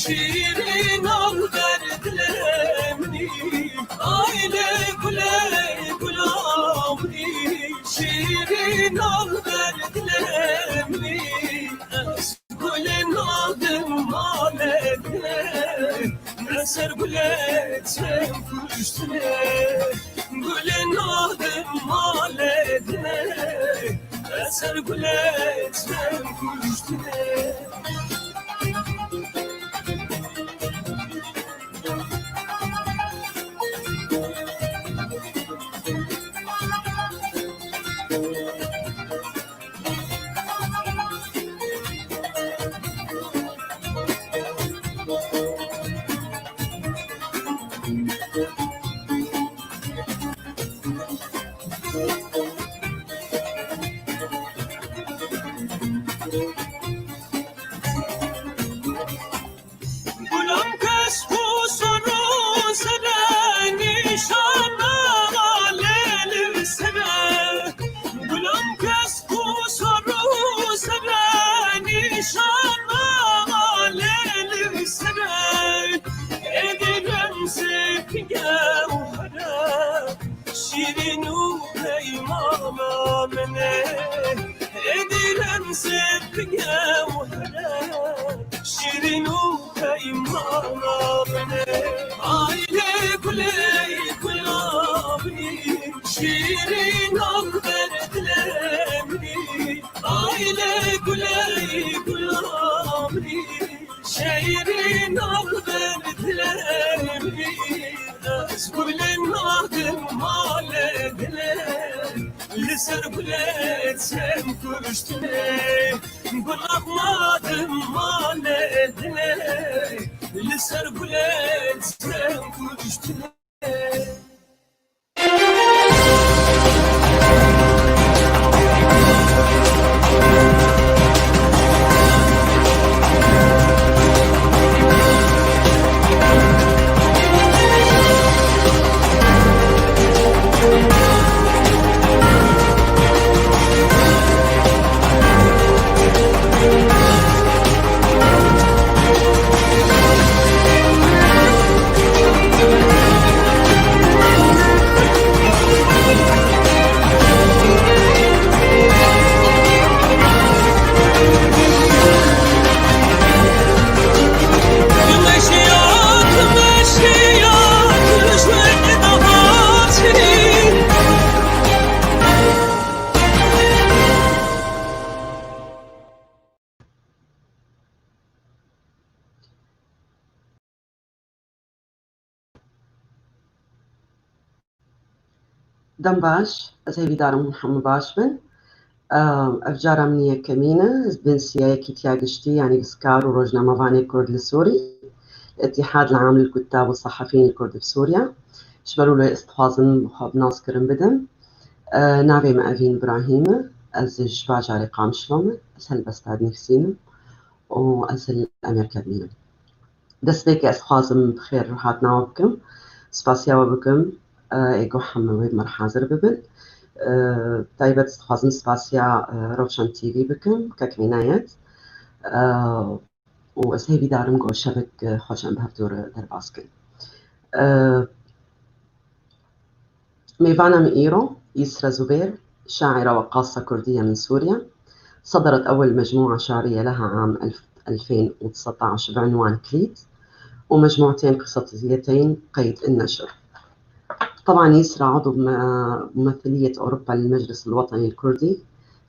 شيرين الغرد لمني عيني قلامني شيرين الغرد لمني أسقل النادم مالتنا نسر قلت سنفشتنا قل النادم مالتنا نسر قلت سنفشتنا دم باش زي دارم محمد باش بن أفجار أمنية كمينة بن سياكي تياقشتي يعني إسكار وروجنا مباني الكرد السوري الاتحاد العام للكتاب والصحفيين الكرد في سوريا شبروا له استفاظن بخاب ناس كرم بدم نابي مأفين إبراهيم أزج باجاري قام شلومة أسهل بستاد نفسينا وأسهل أمريكا بينا دستيك استفاظن بخير روحاتنا وبكم سباسيا وبكم إيجو حموي مرحازر ببن طيبة استخدام سباسيا روشن تي في بكم ككمينايات وأسهي دارم جو شبك خوشن بهفتور درباسكن ميفانا مئيرو يسرا زبير شاعرة وقاصة كردية من سوريا صدرت أول مجموعة شعرية لها عام 2019 بعنوان كليت ومجموعتين قصصيتين قيد النشر. طبعا يسرا عضو ممثلية أوروبا للمجلس الوطني الكردي،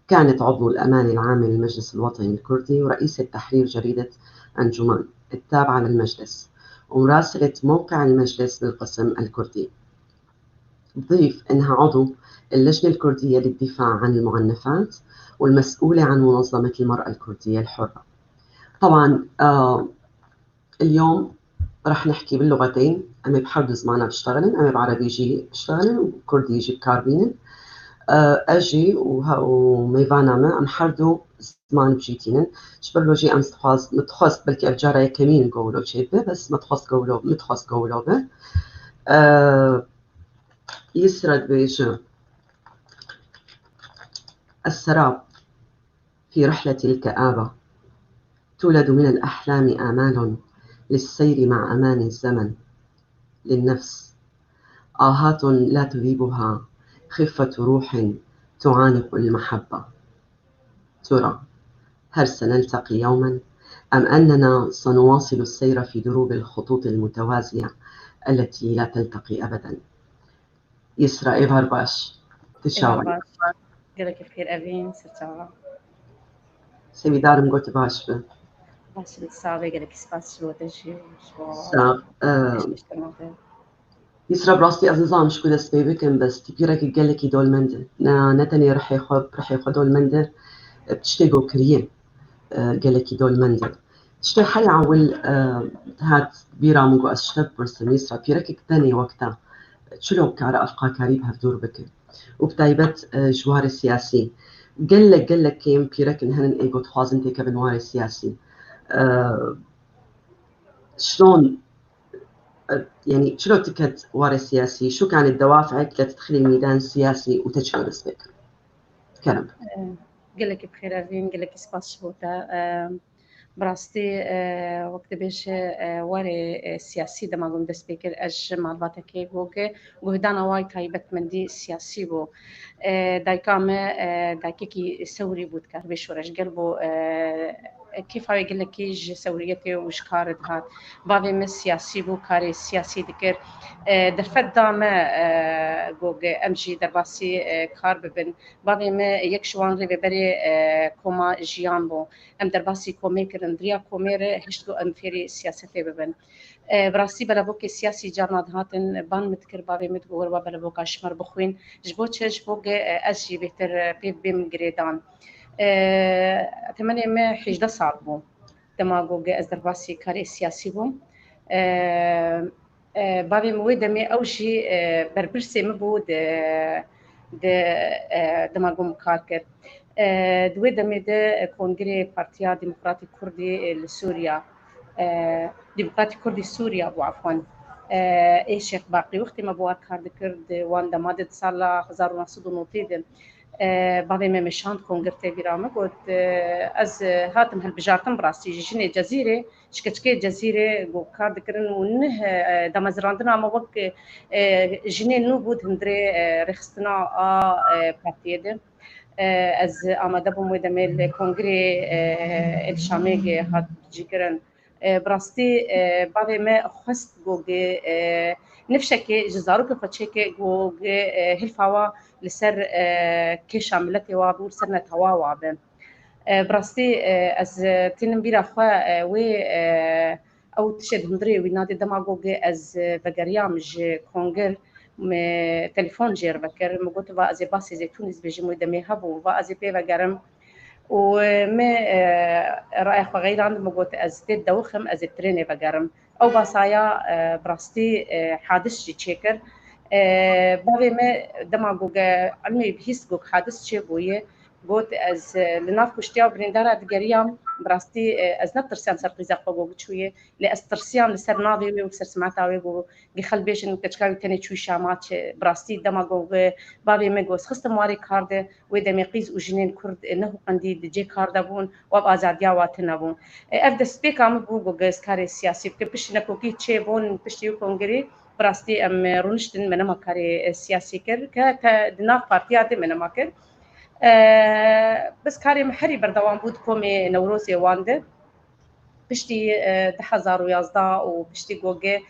كانت عضو الأمان العام للمجلس الوطني الكردي ورئيسة تحرير جريدة أنجمان التابعة للمجلس ومراسلة موقع المجلس للقسم الكردي. ضيف أنها عضو اللجنة الكردية للدفاع عن المعنفات والمسؤولة عن منظمة المرأة الكردية الحرة. طبعا اليوم رح نحكي باللغتين، أما بحرد زمانها بشتغلن، أما بعربي يجي بشتغلن وكردي يجي بكاربينن. أجي وميفانا ما أم حردو زمان بجيتينن شبرلو جي أم استخواز متخص بلكي أفجارة يكمين قولو شيبه بس متخص قولو به يسرد بيجو السراب في رحلة الكآبة، تولد من الأحلام آمال للسير مع أمان الزمن، للنفس آهات لا تذيبها خفة روح تعانق المحبة. ترى هل سنلتقي يوما أم أننا سنواصل السير في دروب الخطوط المتوازية التي لا تلتقي أبدا؟ يسرا إيفار باش إيفار تشاوي باش قالك بخير أبين سرتاوا سويدارم قوت باش به باش الصعبة قالك سباس شو تجي شو ساق إيش تنوته يسرا براستي أزيزان شكو دست بيبكن بس تبيرك قالك دول مندر نتني رح ياخد دول مندر بتشتيقو كريم قالك دول مندر تشتي حي عول هات بيرا مقو أشتب برسم يسرا بيرك تاني وقتها شلو كارا أفقا كاريبها بدور بك وبتايبت جوار السياسي قال لك كيم بيرك إن هن إيجو تخازن تيكا بنوار السياسي شلون يعني شلو تكت وار السياسي؟ شو كانت دوافعك لتدخلي الميدان السياسي وتشلو رسبك؟ كلام قالك بخير أبين قالك سباس شو تا براستي وقت بيش واري سياسي دما قوم دسبيكر أج معلومات كي بوجه وهدانا واي تايبت من دي سياسي بو داي كامة دايكي سوري بود كار بيش ورش قلبو كيف هاي يقول لك كيج سوريتي وش كارد هات بابي من سياسي بو كاري سياسي ذكر درفت دامه جوج امجي درباسي كار ببن بابي ما يكشوان ري ببري كوما جيان بو ام درباسي كوميكر اندريا كومير هشتو ام فيري سياسته ببن براسي بلابوك سياسي جارنا هاتن بان متكر بابي متقول بلابوك اشمر بخوين جبوتش جبوك اشي بيتر بيم جريدان اتمنى ما حيجدا صعبو تماغو از درباسي كاري سياسي بوم بابي مويدا مي اوشي بربرسي مبود دماغو مكاركر دويدا مي ده كونغري بارتيا ديمقراطي كردي لسوريا ديمقراطي كردي سوريا ابو عفوا اي شيخ باقي وقتي ما بوا كارد كرد وان دمادت صار 1990 بعضی مشان کنگرته بیرامه گفت از هاتم هالبجارتم براسي جني جزيرة شكتشكي جزيرة جو كارد كرن ونه دمزراندنا ما وق جني نو بود هندري رخصتنا باتيد از آماده بوم ودمل کنگره الشامي هات جيكرن براستي بعضی ما خست جوجي نفشكي جزاروك فتشكي جوجي هالفوا لسر كيش عملتي وابو سرنا توا وابن براستي از تنم بيرا خوا و او تشد هندري وينادي دماغوجي از بقريامج كونجر تليفون جير بكر مقوت با از باسي زيتون بيجي مو دمي هبو با از بي بقرم وما رايح غير عند مقوت از تد دوخم از تريني بقرم او باسايا براستي حادث جي تشيكر بابي ما دماغوجا علمي بهيس جوك حادث شي بويه قلت از لناف كشتيا بريندارا دقريام براستي از نترسيان سرقيزا قوغو شويه لاسترسيان لسر ناضي وسر سمعتاوي بو بخل بيش ان كتشكاوي تاني شوي شامات براستي دماغوجا بابي ما جوز خست مواري كارد ودمي قيز وجنين كرد انه قندي دجي كارد بون واب ازاديا واتنبون افد سبيكا مبو جوز كاري سياسي بكبش نكوكي تشي بون بشتيو كونغري براستي ام رونشتن من مكاري سياسي كر كدنا بارتيات من مكر بس كاري محري بردوان بود كومي نوروزي وانده بشتي 2011 وبشتي جوجي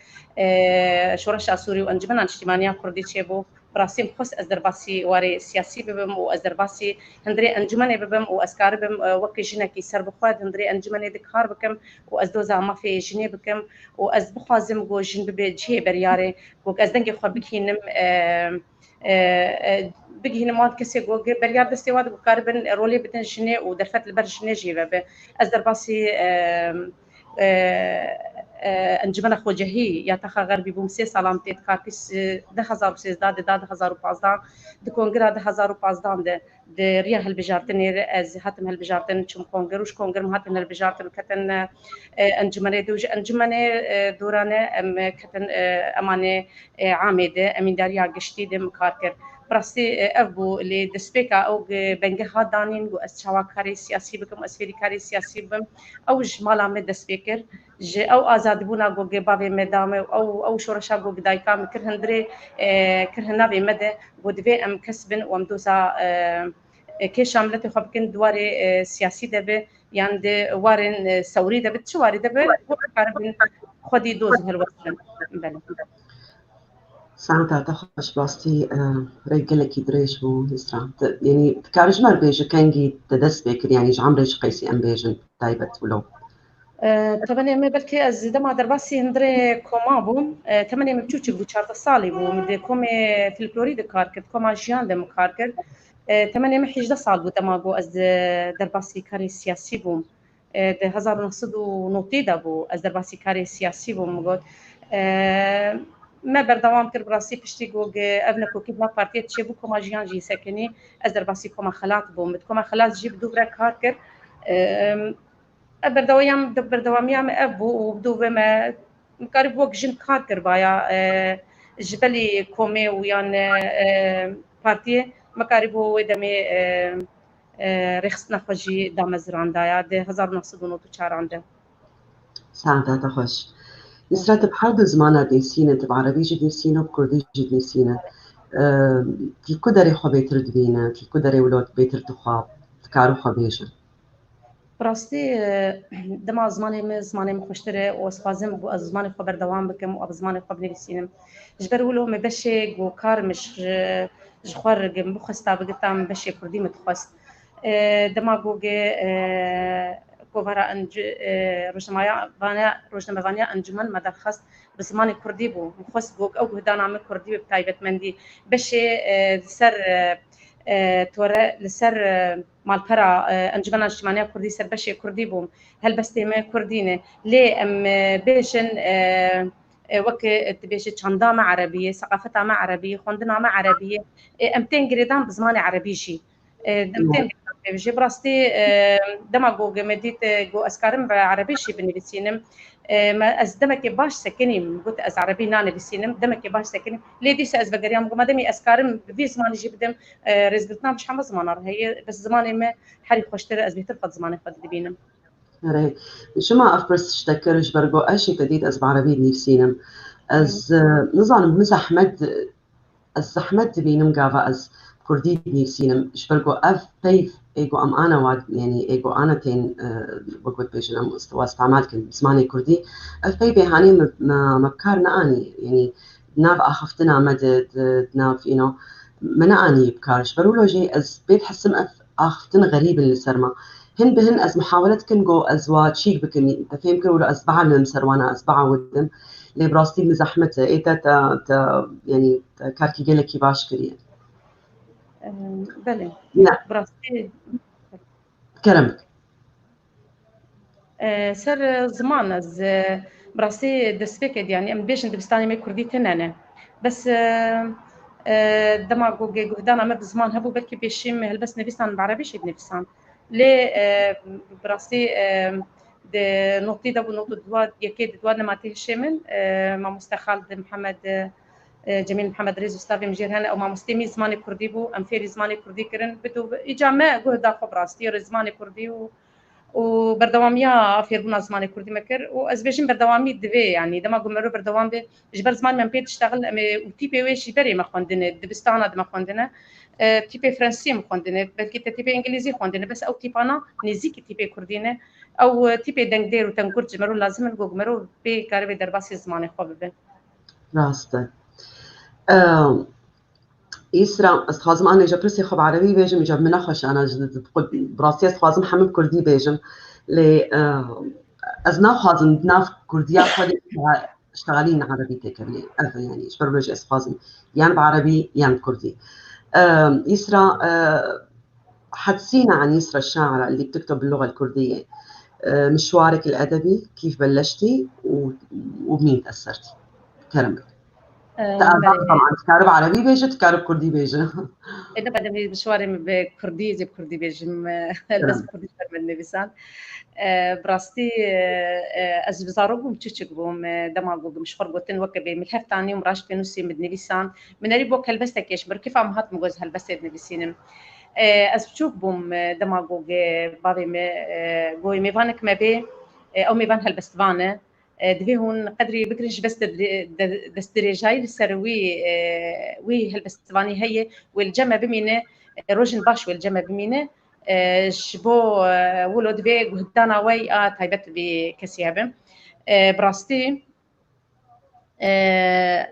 شورش سوري وانجمن اجتماعيه كردي تشيبو براسيم خص ازرباسي واري سياسي ببم وازرباسي هندري انجمن ببم واسكار بم وكي جنكي سر بخواد هندري انجمن دكار بكم وازدوزا ما في جني بكم واز بخازم جو جن بجي برياري وك ازدنجي خو بكينم بقي هنا ماد كسي جوجي بريار دستي واد بقاربن رولي بدن جني ودرفت البرج نجي بب ازرباسي انجمن خو جهي یا تخا غربي بومسي سلامتي كاركس 2013 2015 د كونغرا 2015 د ريا هالبجارتن از هاتم هالبجارتن چم كونغروش كونغر هاتم هالبجارتن كتن انجمن دوج انجمن دورانه ام كتن امانه عامده امين داريا قشتي دم كاركر براستي أبو اللي دسبيكا أو بنجها دانين جو أسشوا كاري سياسي بكم أسفيري كاري سياسي بم أو جمالا مد دسبيكر أو آزاد بونا جو جبابي مدام أو شورشا جو بدايكا كرهندري كرهنا بمدى ودفي أم كسبن ومدوسا كي شاملته خبكن دواري سياسي دبي يعني دي وارن ثوري دبي تشواري دبي وكاربن خدي دوز هالوصلن بله ساعتها تخش باستي رجلك يدريش بو يسرا يعني كارج مر بيج كانجي تدس بكر يعني جعم ريش قيسي ام بيجن تايبت ولو طبعا ما بلكي از دما درباسي هندري كوما بوم تمني مبچوچ بو 4 سالي بو مد كومي في الفلوريد كاركت كوما جيان دم كاركر تمني محيج ده صال بو دما بو از درباسي كاري سياسي بوم ده 1990 ده بو از درباسي كاري سياسي بوم قلت ما بردوام كر براسي پشتی گوگ ابنکو کی بلا پارتی چه بو کما جیان جی سکنی از در باسی کما خلات بوم کما خلات جیب دوبره کار کر بردواميام ابو وبدو بما مقارب وقت جن کار کر بایا جبلي كومي ويان بارتي مقارب ودمي رخصنا خجي دامزران دايا ده 1994 عنده ساعتها تخش يسرا تبحرد زمانة ديسينة تبع عربي جد نسينة بكردي جد نسينة الكدري خو بيتر دبينة الكدري ولوت بيتر تخاب تكارو خو بيجن براستي دما زماني مخشتره واسفازم بو زماني خبر دوام بكم و زماني خبر نسينم جبر ولو مبشي جو كار مش جخور جم بخستا بقتام بشي كردي متخص دما جوجي كوفرا انج روجنما فانيا انجمن مدرخص بزماني كردي بو مخص جوج او هدانا من كردي بتايبت مندي بشي سر تورا لسر مالبرا انجمن اجتماعيه كردي سر بشي كردي بوم هل بس تيمه كردينه ليه ام بيشن وك تبيش تشندامه عربيه ثقافتها ما عربيه خوندنا ما عربيه امتين جريدان بزماني عربي شي امتين بيجي براستي دما جو مديت جو اسكارم عربي شي بنفسينم ما از دمك باش سكني قلت از عربي نانه بسينم دمك باش سكني ليدي از بقريام ما دمي اسكارم في زمان يجي بدم رزقتنا مش حمز زمان هي بس زماني ما حري خوشتر از بيتر فد زماني فد دبينم هري شو ما افرس تشتكرش برجو اشي تديد از بعربي نفسينم از نظام از احمد دبينم قافا از كردي نفسينم شبرجو اف بيف ايجو ام انا واد يعني ايجو انا تين بقول بيجن ام استعمال كن زماني كردي اف بيبي هاني ما بكارنا اني يعني ناف اخفتنا مدد ناف منا اني بكارش برولو جي از بيت حسم اف اخفتنا غريب اللي سرما هن بهن از محاولة كنجو ازواج شيك بكني تفهم كرولو از بعلم سروانا از بعودم لي براستي مزحمته ايه تا يعني كاركي جلكي باش كريه بله براستي كرمك سر زمان از براستي دسبكد يعني ام بيش دبستاني ما كردي تنانا بس دما جوجي جهدانا ما بزمان هبو بلكي بيشيم هلبس نفسان بعربي شي نفسان لي براستي د نقطي دبو نقطة دواد يكيد دواد ما تهشمن ما مستخال محمد جميل محمد ريز استاذ مجيرهن او ما مستمي زماني كردي بو ام فيري زماني كردي كرن بدو اجامه جهدا خبراستي زماني كردي وبردواميا في ربنا زماني كردي مكر وازبيشن بردوامي دبي يعني دما قمرو بردوام بي جبر زمان من بيت تشتغل وتي بي ويش بري ما خوندنا دبستانا دما خوندنا تي بي فرنسي ما خوندنا بلكي تي بي انجليزي خوندنا بس او تيبانا نزيكي تي بي كردينه او تي بي دنگدير وتنكر جمرو لازم نقمرو بي كاربي درباسي زماني خوبه راسته يسرا استخازم انا جبرسي خب عربي بيجم جاب منخش انا تقول براسي استخازم حمد كردي بيجم ل ازنا خازم ناف كرديا خدي اشتغالين عربي تكري يعني ايش بربج استخازم يعني بعربي يعني كردي يسرا حدثينا عن يسرا الشاعرة اللي بتكتب باللغة الكردية مشوارك الأدبي كيف بلشتي وبمين تأثرتي كرمك طبعا تكارب عربي بيجي تكارب كردي بيجي. أنا بدي مشواري بكردي زي بكردي بيجم بس بكردي من نبيسان براستي از بزارو تشيك بوم دماغو مش خربوتن وكبي من هف تاني ومراش بينوسي من نبيسان من ريبو كلبستا كيش بركيف عم هات مجوز هلبسة نبيسينم از بشوف بوم دماغو بابي جوي ميفانك ما بي او ميفان هلبستفانه دبي هون قدري بكرش بس دستريجاي السروي وي هلبستفاني هي والجمع بمينه روجن باش والجمع بمينه شبو ولد بي قدانا وي تايبت بكسيابه براستي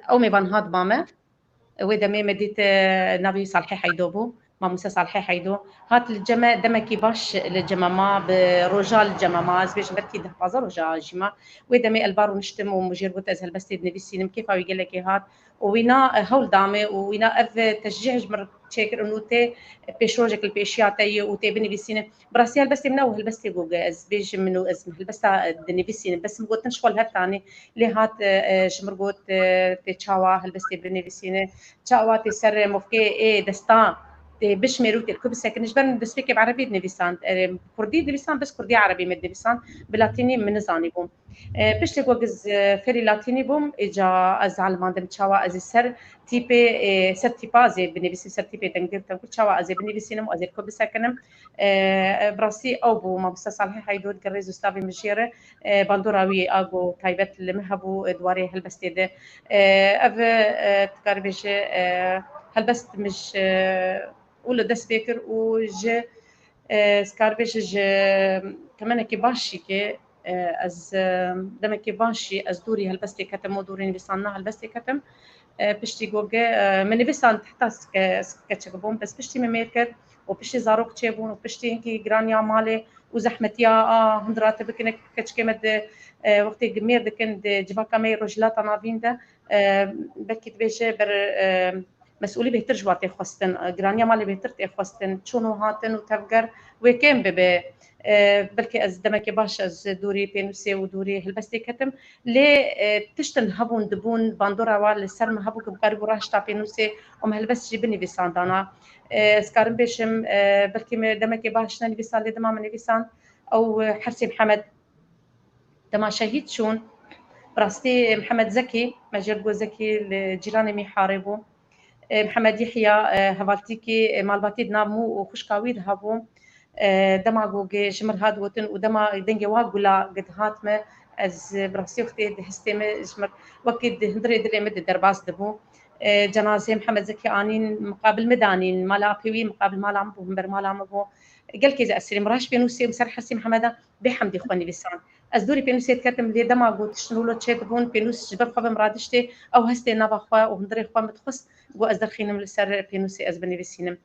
او ميفان هاد ماما وإذا ما مديت نبي صالحي حيدوبو ما موسى صالحي حيدو هات الجما دمكي باش الجماما برجال الجماما زبيش بركي ده بازار رجال جما وإذا ما البارو نشتم ومجير بوت أزهل بس تدني بسينم كيف أو يقول لك هات وينا هول دامي وينا أف تشجيع جمر تشكر إنه تي بيشوجك البيشياتي وتي بني بسينم براسي هالبس منو هالبس جوجا أزبيش منو اسم هالبس دني بسينم بس مقول تنشوال هالتاني اللي هات جمر قلت تشاوا هالبس بني بسينم چاواتی سر مفکه دستان بش میروت الكوب ساكنش برن دسبيك بعربي نبيسان كردي نبيسان بس كردي عربي مد نبيسان بلاتيني من زاني بوم بش تقوز فري لاتيني بوم اجا از علمان دم چاوا از سر تيبي سر تيبازي بنبيسي سر تيبي تنقدر تنقول چاوا از بنبيسينم از الكوب ساكنم براسي او بو ما بس صالح هيدود قريز استاذ مشيره باندوراوي اغو تايبت لمهبو دواري هلبستيده اف تقربش هلبست مش ولا دس بيكر وج سكاربش ج كمان كي باشي كي از دم كي باشي از دوري هلبستي كتم ودوري نبيساننا هلبستي كتم بشتي جوجا من نبيسان حتى سكتشبون بس بشتي مميركر وبشتي زاروك تشيبون وبشتي هنكي جرانيا مالي وزحمتيا هندرات بكنك كتشكي مد وقت جمير دكن جباكا مي رجلات نافين ده بلكي تبيجي بر مسؤولي بهتر جواتي خواستن جرانيا مالي بهتر تي خواستن شونو هاتن وتفقر وكم ببي بلكي از دمكي باش از دوري بينوسي ودوري هلبستي كتم لي تشتن هبون دبون باندورا وال سرم هبو كبقربو راشتا بينوسي وم هلبس جبني بساندانا سكارم بيشم بلكي دمكي باش نني بسان لي دمام نبيسان او حرسي محمد دما شهيد شون براستي محمد زكي مجربو زكي الجيراني ميحاربو محمد يحيى هفالتيكي مالباتي نامو وخشكاويد هابو دما جوجي جمر هاد وتن ودما دنجي واقولا قد هاتمه از براسي وقتي دهستيمه جمر وقت هندري دري مد درباس دبو جنازه محمد زكي انين مقابل مدانين مالا بيوي مقابل مالا بو مبر مالا بو قال كي اسري مراش بينوسي مسر حسي محمد بحمدي خواني بسان از دوري بينوسي كتم لي دما جو تشنولو تشيتبون بينوس جبر خبم رادشتي او هستي نابا خوا وهندري خوا متخص جو از درخينم لسر بينوسي از بني بسينم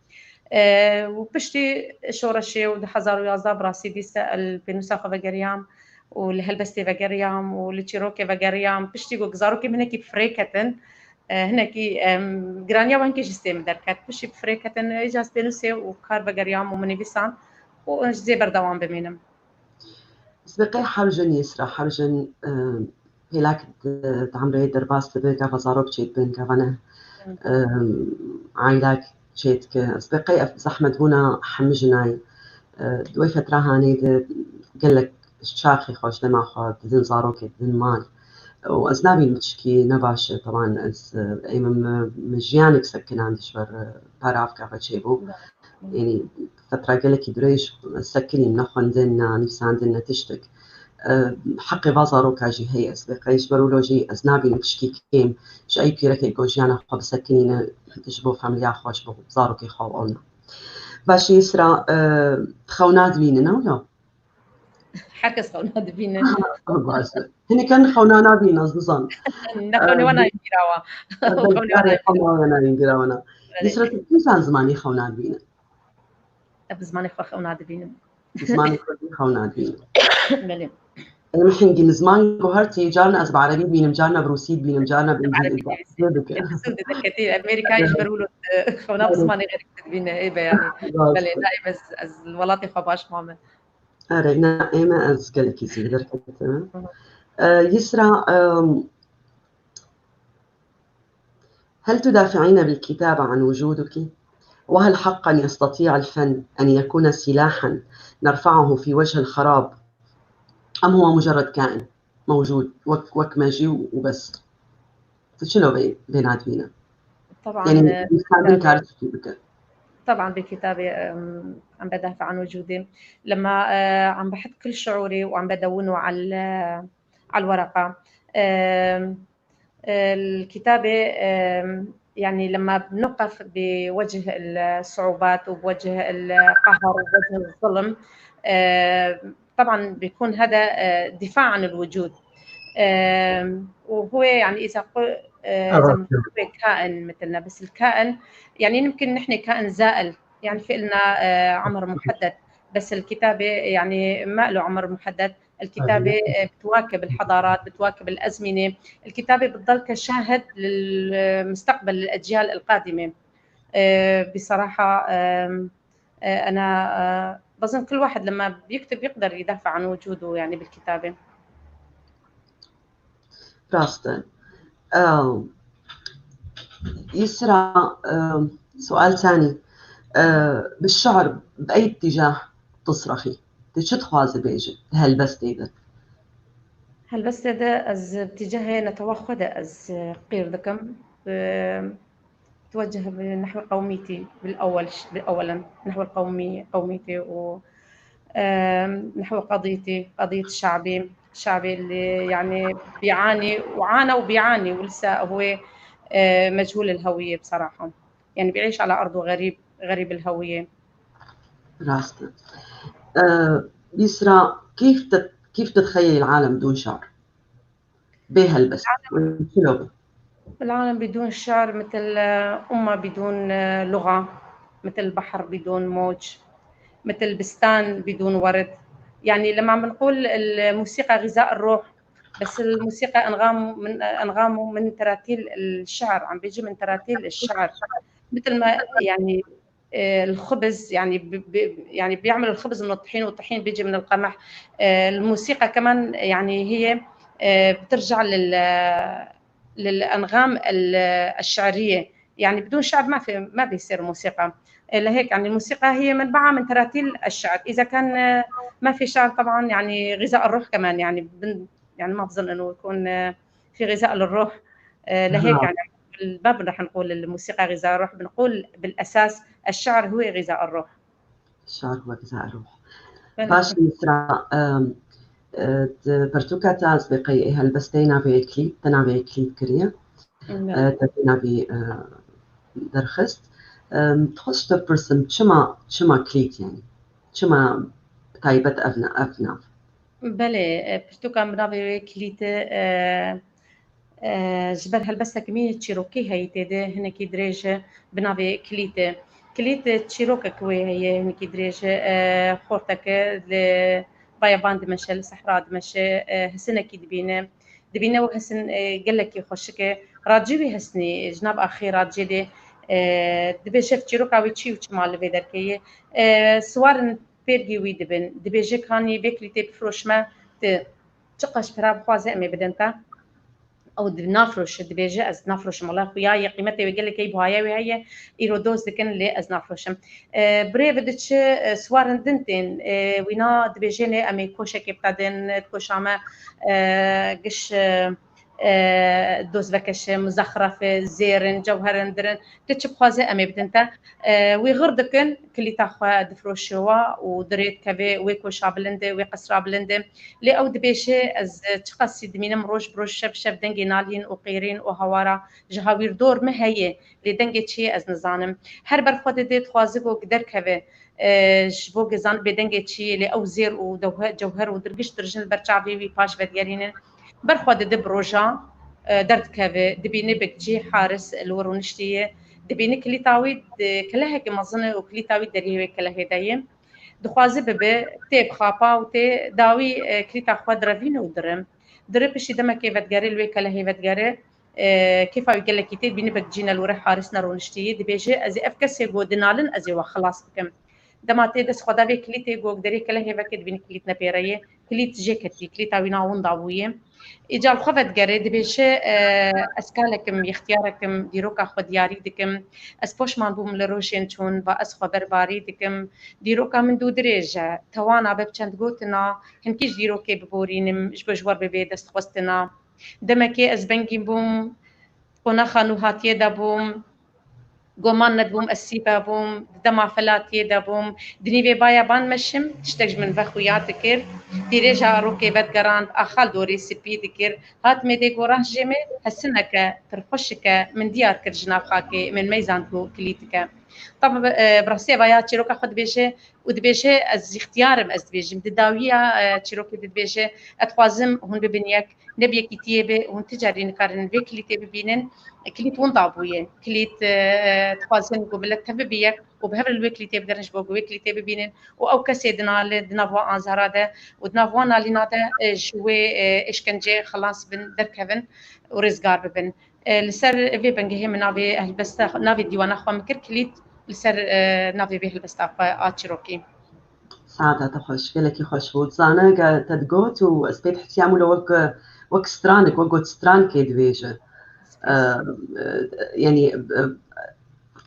وبشتي شورشي ودحزارو يازا براسي ديسا البينوسا خوا بقريام والهلبستي بقريام والتشيروكي بقريام بشتي جو جزاروكي منكي بفريكتن هناكي جرانيا وانكي جستيم دركات بشي بفريكتن اجاز بينوسي وكار بقريام ومني بيسان وزي بردوان بمينم سبقي حرجن يسرا حرجن هلاك تعمري درباس تبقى غزاروك تشيت بين كفنه عايلاك تشيت سبقي زحمة هنا حمجناي دوي فترة هاني قال لك شاخي خوش لما خو دين زاروك دين مال وأزنابي متشكي نباش طبعا از ايمم مجيانك سكن عندي شوار باراف كافا تشيبو يعني فترة قال لك دريش سكني منخون دينا نفسان دينا تشتك حقي بازارو كاجي هي اسبقيش برولوجي ازنابي نكشكي كيم شاي بيركي جوجيانا خو بسكنينا تشبو فاميليا خوش بو زارو كي خو قولنا باش يسرا خونات بيننا ولا حركس خونات بينا باش هني كان خونانا بينا زنزان نخوني وانا يميراوا وانا يميراوا يسرا كيسان زماني خونات بينا بزماني خونات بينا زماني خونات بينا مليون الحين جي زمان قهرتي جارنا أز بعربي بينم جارنا بروسي بينم جارنا بالعربي السود كثير أمريكا يجبروا له خونا بزماني غير بينا إيه يعني بل نائم از الولاطي خباش ماما أرينا إيما از قالك يصير درك. يسرا هل تدافعين بالكتابة عن وجودك؟ وهل حقا يستطيع الفن أن يكون سلاحا نرفعه في وجه الخراب، أم هو مجرد كائن موجود وك ما جي وبس؟ شنو بيناتنا؟ يعني طبعا مستعملين كارثة بك. طبعا بالكتابة عم بدافع عن وجودي لما عم بحط كل شعوري وعم بدونه على الورقة. الكتابة يعني لما بنوقف بوجه الصعوبات وبوجه القهر وبوجه الظلم، طبعا بيكون هذا دفاع عن الوجود. وهو يعني إذا هو كائن مثلنا، بس الكائن يعني يمكن نحن كائن زائل، يعني في لنا عمر محدد، بس الكتابة يعني ما له عمر محدد. الكتابة بتواكب الحضارات، بتواكب الأزمنة. الكتابة بتضل كشاهد للمستقبل للأجيال القادمة. بصراحة أنا بظن كل واحد لما بيكتب يقدر يدافع عن وجوده يعني بالكتابة. راستا. يسرى، سؤال ثاني. بالشعر بأي اتجاه تصرخي؟ شو تخوازي بيجي هل هل بس ده از باتجاه نتوخد از قير ذكم توجه نحو قوميتي بالأولا نحو قوميتي، و نحو قضية شعبي اللي يعني بيعاني وعانى وبيعاني ولسه هو مجهول الهوية بصراحة، يعني بيعيش على أرضه غريب الهوية. راستا. يسرى، كيف تتخيل العالم بدون شعر؟ بهلبس شنو؟ العالم بدون شعر مثل أمة بدون لغة، مثل البحر بدون موج، مثل بستان بدون ورد. يعني لما عم بنقول الموسيقى غذاء الروح، بس الموسيقى أنغام من تراتيل الشعر، عم بيجي من تراتيل الشعر. مثل ما يعني الخبز يعني يعني بيعمل الخبز من الطحين، والطحين بيجي من القمح. الموسيقى كمان يعني هي بترجع للأنغام الشعرية. يعني بدون شعر ما بيصير موسيقى. لهيك يعني الموسيقى هي منبعها من تراتيل الشعر. إذا كان ما في شعر طبعا يعني غذاء الروح كمان، يعني يعني ما بظن إنه يكون في غذاء للروح. لهيك يعني ما رح نقول الموسيقى غذاء الروح، بنقول بالأساس الشعر هو غذاء الروح. الشعر هو غذاء الروح. باش يسرى، برتوكا أصدقائي هلبس تنا كليب كريا تنا درخست تخش تبرسم شما كليت يعني شما تايبت أفناف. بله برتوكا بنابي كليته جبل هلبسة كمية تشيروكي هي تيده هناك دريجة بنابي كليته تشيروكا كوي هي هناك دريجة خورتك ل بايبان دمشق الصحراء دمشق هسنة كي دبينة وهسن قال لك يخشك راجبي هسني جناب أخي راجدي دبي شف تشيروكا ويتشي وشمال بيدركيه سوار بيرجي ويدبن دبي جكاني بكليته بفروش ما تقش فراب خوازة أمي بدنتا او نافرش دبيجه از نافرش مالا خويا قيمته ويقول لك بهاي وهي ايرودوز دكن لي از نافرشم بريفدتش سوارن دنتين وينا دبيجيني امي كوشك بتادن كوشامه قش دوز بكش مزخرفه زيرن جوهرن درن تتشب خوازه امي بدنتا ويغردكن كلي تاخوا دفروشوا ودريت كبي ويكو شابلنده ويقصرا بلنده لي او دبيشه از تقصي دمينم روش بروش شب دنگي نالين وقيرين وهوارا جهاوير دور ما هي لي دنگي تشي از نزانم هر بر خود ديت خوازگو قدر كبي جبو گزان بدنگي تشي لي او زير وجوهر ودرگش درجن برچاوي وي باش بدگرين بر خود د بروجا درد كبي دبيني بكجي حارس الورونشتيه دبيني كليتاوي كلها هيك مظنه وكليتاوي دريه كلها هدايم دخوازي ببه تيب خاپا و تي داوي كريتا خود درفين ودرم دربشي دما كيف تجاري الوي كلا هي تجاري كيف يقول لك تي بيني بتجينا الورا حارسنا رونشتي دي بيجي ازي افكس يقو دينالن ازي وخلاص بكم دما تدس خدا به كليتي جو قدري كله هي فكد بين كليتنا بيريه كليت جاكتي كليتا وينا ونداويه إجال خفت جريد بيش أسكالكم يختياركم ديروكا خود ياري دكم أسبوش ما بوم لروشين شون وأس خبر باري دكم ديروكا من دو درجة توانا ببچند قوتنا هنكيش ديروكي ببورينم جبجور ببي دست خواستنا دمكي أزبنجي بوم قنا خانو هاتيه دبوم قومان ندبوم السيبا بوم دمع فلاتيه دبوم دنيبي بايا بان مشم تشتج من بخويات كير تيريجا روكي بدقران أخال دوري سبي ذكر هات ميدي قراه جيمي هسنك ترخشك من ديار كرجنا خاكي من ميزانكو كليتك طب براسي بايا تشيروكا خد بيجي ودبيجي از اختيارم از بيجي مدداوية تشيروكي دبيجي اتوازم هون ببنيك نبي كتيبه هون تجاري نكارن في كليتي ببينن كليت ونضابويه كليت تخازن قبلت تببيك وبهبل الوكلي تيب درنج بوغ وكلي تيب بينن او كسيدنا دنافوا انزاراده ودنافوانا ليناده شوي اشكنجي خلاص بن دركبن ورزقار بن لسر في بنجي من نافي اهل بس نافي ديوان اخو مكر كليت لسر نافي به البس اتشروكي سعادة تخش فيلك يخش وتزانا تدقوت واسبيت حتيامو لو وك سترانك وقوت سترانك يدويجه يعني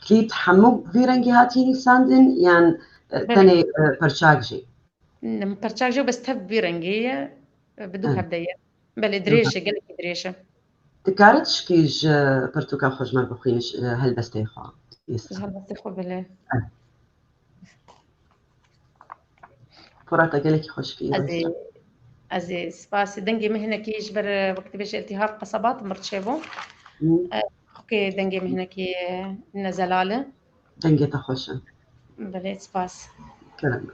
كليت حمو فيرنجي هاتيني ساندن يعني تاني برشاكجي برشاكجي بس تب فيرنجي بدوها بداية بل دريشة قلك دريشة تكارتش كيج برتوكا خوش ما بخينش هالبستيخو هالبستيخو بله فراتا قلك خوش كي أزي سباس دنجي مهنة كي يجبر وقت بيش التهاب قصبات مرتشيبو اوكي دنجي مهنة كي نزلالة دنجي تخش بله سباس كلامك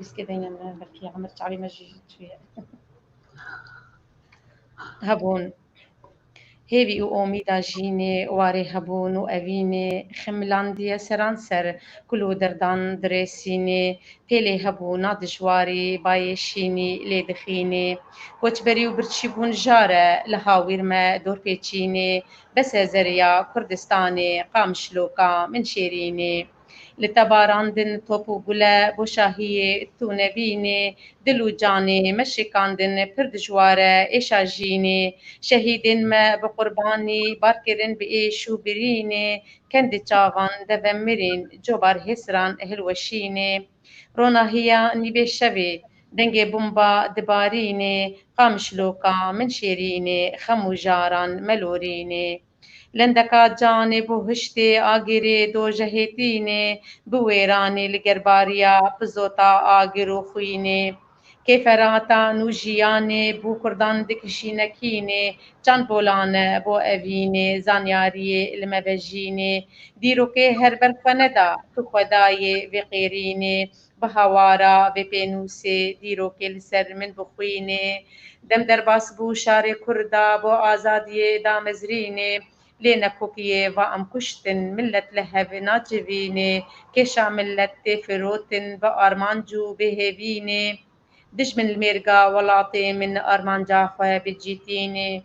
بس كده يعني بركي عملت علي مجيج شوية هبون هيبي أميدا جيني واري هبون وأبيني خملاندية سرانسر كلو دردان دريسيني بيلي هبونا دجواري بايشيني ليدخيني وتبري وبرتشيبون جارة لهاوير ما دور بيتشيني بس زريا كردستاني قامشلوكا من شيريني لتباراندن توبو بولا بوشاهية تونبيني دلو جاني مشيكاندن پردجوارة إيشاجيني شهيدين ما بقرباني باركرين بإيشو بريني كندي تشاغان دفمرين جوبار هسران هلوشيني رونا هي نيبي شبي دنگي بومبا دباريني قامشلوكا من شيريني خمو جاران ملوريني لندكا جانب هشتي آگيري دو جهتيني بويراني لگرباريا بزوتا آگيرو خويني كيفراتا نوجياني بو كردان دكشينكيني جان بولان بو أبيني زانياري المبجيني ديروكي هربر فندا تخداي بقيريني بهوارا ببينوسي ديروكي لسر من بخويني دم درباس بو شاري كردا بو آزادي دامزريني لينا كوكيه وام كشتن ملت لهب ناجبيني كيشا ملت فروتن بأرمانجو بهبيني دش من الميرقا ولاطي من أرمانجا خواه بجيتيني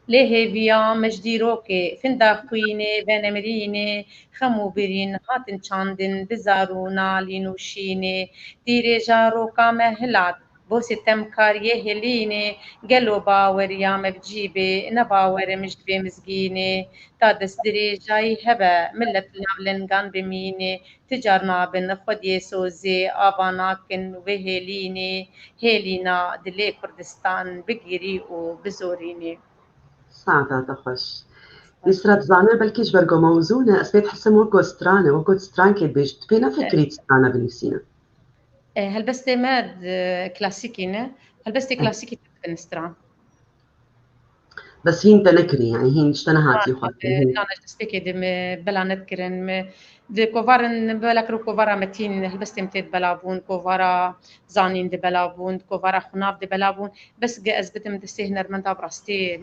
ليه بيا مجديروكي فندا خويني بنمريني خمو برين هاتن چاندن بزارونا لينوشيني تيري جاروكا مهلات بو ستم كاريه هليني قالوا باور يا مبجيبي نباور مجدبي مزقيني تا دستري جاي هبا ملت لابلنقان بميني تجارنا بن خود يسوزي آباناكن وهليني هيلينا دلي كردستان بقيري وبزوريني سعادة تخش يسرا زانه بلكيش برقو موزونة أسبيت حسن وقو ستران كي بيجت بينا فكريت سترانا بنفسينا هل بس ماد كلاسيكينا هل بس كلاسيكي بنستران بس هين تنكري يعني هين اشتنهات يخاطر لا نجتسبيكي دم بلا نذكرن دي كوفارن بلاكرو كوفارا متين هل بس تمتد بلابون كوفارا زانين دي بلابون كوفارا خناف دي بلابون بس جا أثبت مدسيه نرمن دابرستي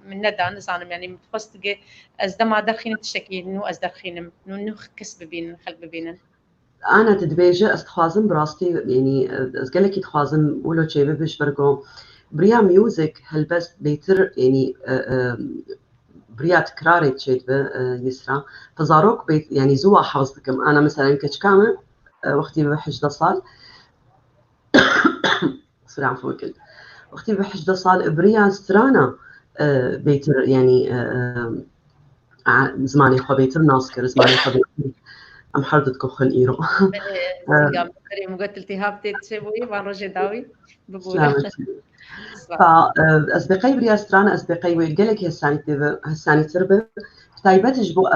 من ندى نزانم يعني متفست جا أزدا ما درخين تشكي نو أزدرخينم نو كسب بين خلق بينن أنا تدبيجة أستخازم براستي يعني أزقلك يتخازم ولو شيء بيش برقو بريا ميوزك هل بس بيتر يعني بريات كراري تشيد يسرا فزاروك بيت يعني زوا حوزتكم أنا مثلا كشكامة وقتي بحج دصال سوري عفوا كل وقتي بحج دصال بريا سترانا بيت يعني زماني خو بيتر ناسكر زماني خو بيتر أم حردتكم خل إيرو سيقام كريم قلت التهاب تتشبوي وانروجي داوي بقولها فأصدقائي بريا سترانا أصدقائي وقالك هساني تربة تايبات جبو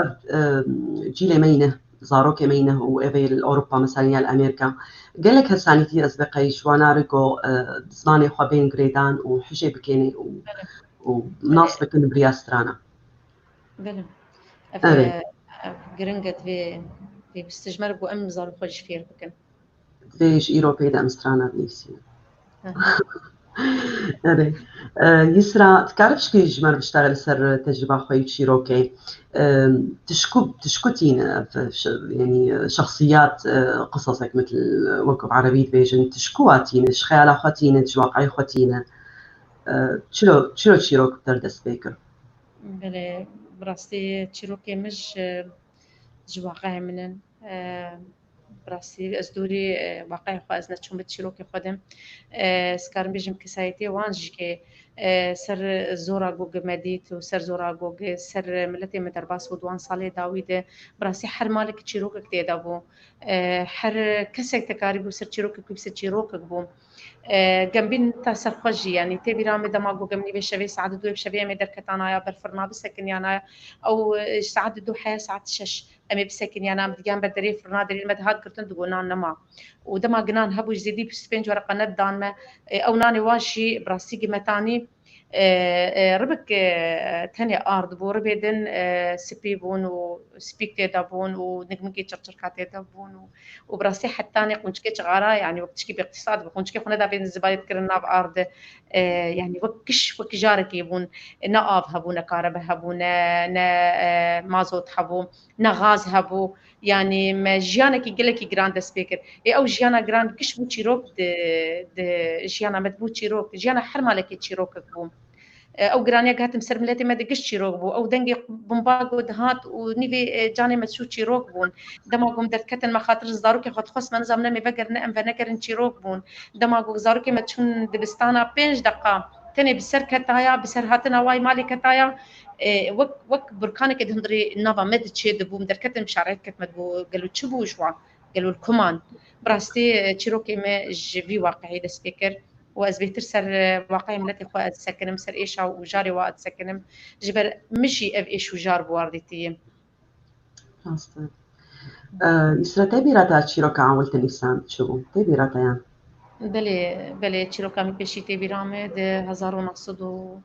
جيلي مينه زاروك مينه وإبي الأوروبا مثلا يا الأمريكا قالك هساني تي أصدقائي شوانا رجو زماني خو بين جريدان وحشي بكيني وناس بكن بريا سترانا بلى أبي جرنجت في بستجمر بو أم زارو خوش فير بكن فيش إيروبي دا أمسترانا بنيسي أبي يسرا تكارفش كي جمر بشتغل سر تجربة خوي شيروكي تشكتين يعني شخصيات قصصك مثل وكب عربية بيجن تشكواتين خيال خواتين واقعي خواتين شلو شيروك بتردس بيكر بلى براستي تشيروكي مش جواقع منن براسي ازدوري واقع خو ازنا چون بتشيروكي خودم سكارم بيجم كسايتي وانج كي سر زورا جوج مديت وسر زورا جوج سر ملتي مدرباس ودوان صالي داويد براسي حر مالك تشيروك كتيدا بو حر كسك تكاريبو سر تشيروك كيف سر تشيروك بو جنبين تاسر خوجي يعني تبي رامي دماغو جمني بشوي ساعد دو بشوي مدر كتانا يا برفرنا بسكن يانا او ساعد دو حياة ساعد شش امي بسكن يانا بديان بدري فرنا دري المدهات كرتن دقونا نما ودما جنان هبو جديدي بسفنج ورقة ندان ما او ناني واشي براسيجي متاني ربك تاني أرض بو ربيدن سبيبون وسبيك دابون ونجمكي تشركات دابون وبراسي حتى أنا قنشكي تغارا يعني وقتشكي باقتصاد بقنشكي خنا دابين الزبايد كرنا بأرض يعني وكش وكجارك يبون نقاف هبو نكهرباء هبو نا مازوت هبو نغاز هبو يعني ما جيانا كي قلك جراند سبيكر او جيانا جراند كش بو تشيروك د جيانا مدبو تشيروك جيانا حرمالك تشيروك بوم او جرانيا قالت مسرملتي ما دقش تشيروك بو او دنجي بومباغو دهات ونيفي جاني ما تشو تشيروك بون دماغهم دركتن ما خاطر زاروكي خد خص من زمنا مي بقر نام فنكر تشيروك بون دماغو زاروكي ما تشون دبستانا 5 دقه تاني بسر كتايا بسر هاتنا واي مالي كتايا وك بركانك دهندري نافا مد تشيد بو مدركتن بشعرات كتمد بو قالوا تشبو جوا قالوا الكومان براستي تشيروكي ما جي واقعي لسبيكر وأزبيتر سر واقعي ملتي خو أتسكنم سر إيشا وجاري وأتسكنم جبر مشي أب إيش وجار بواردتي. أصلاً يسرا تبي راتا تشيروكا عولت الإنسان شو تبي راتا يعني بله تشيروكا مي بشي تبي رامه ده 1900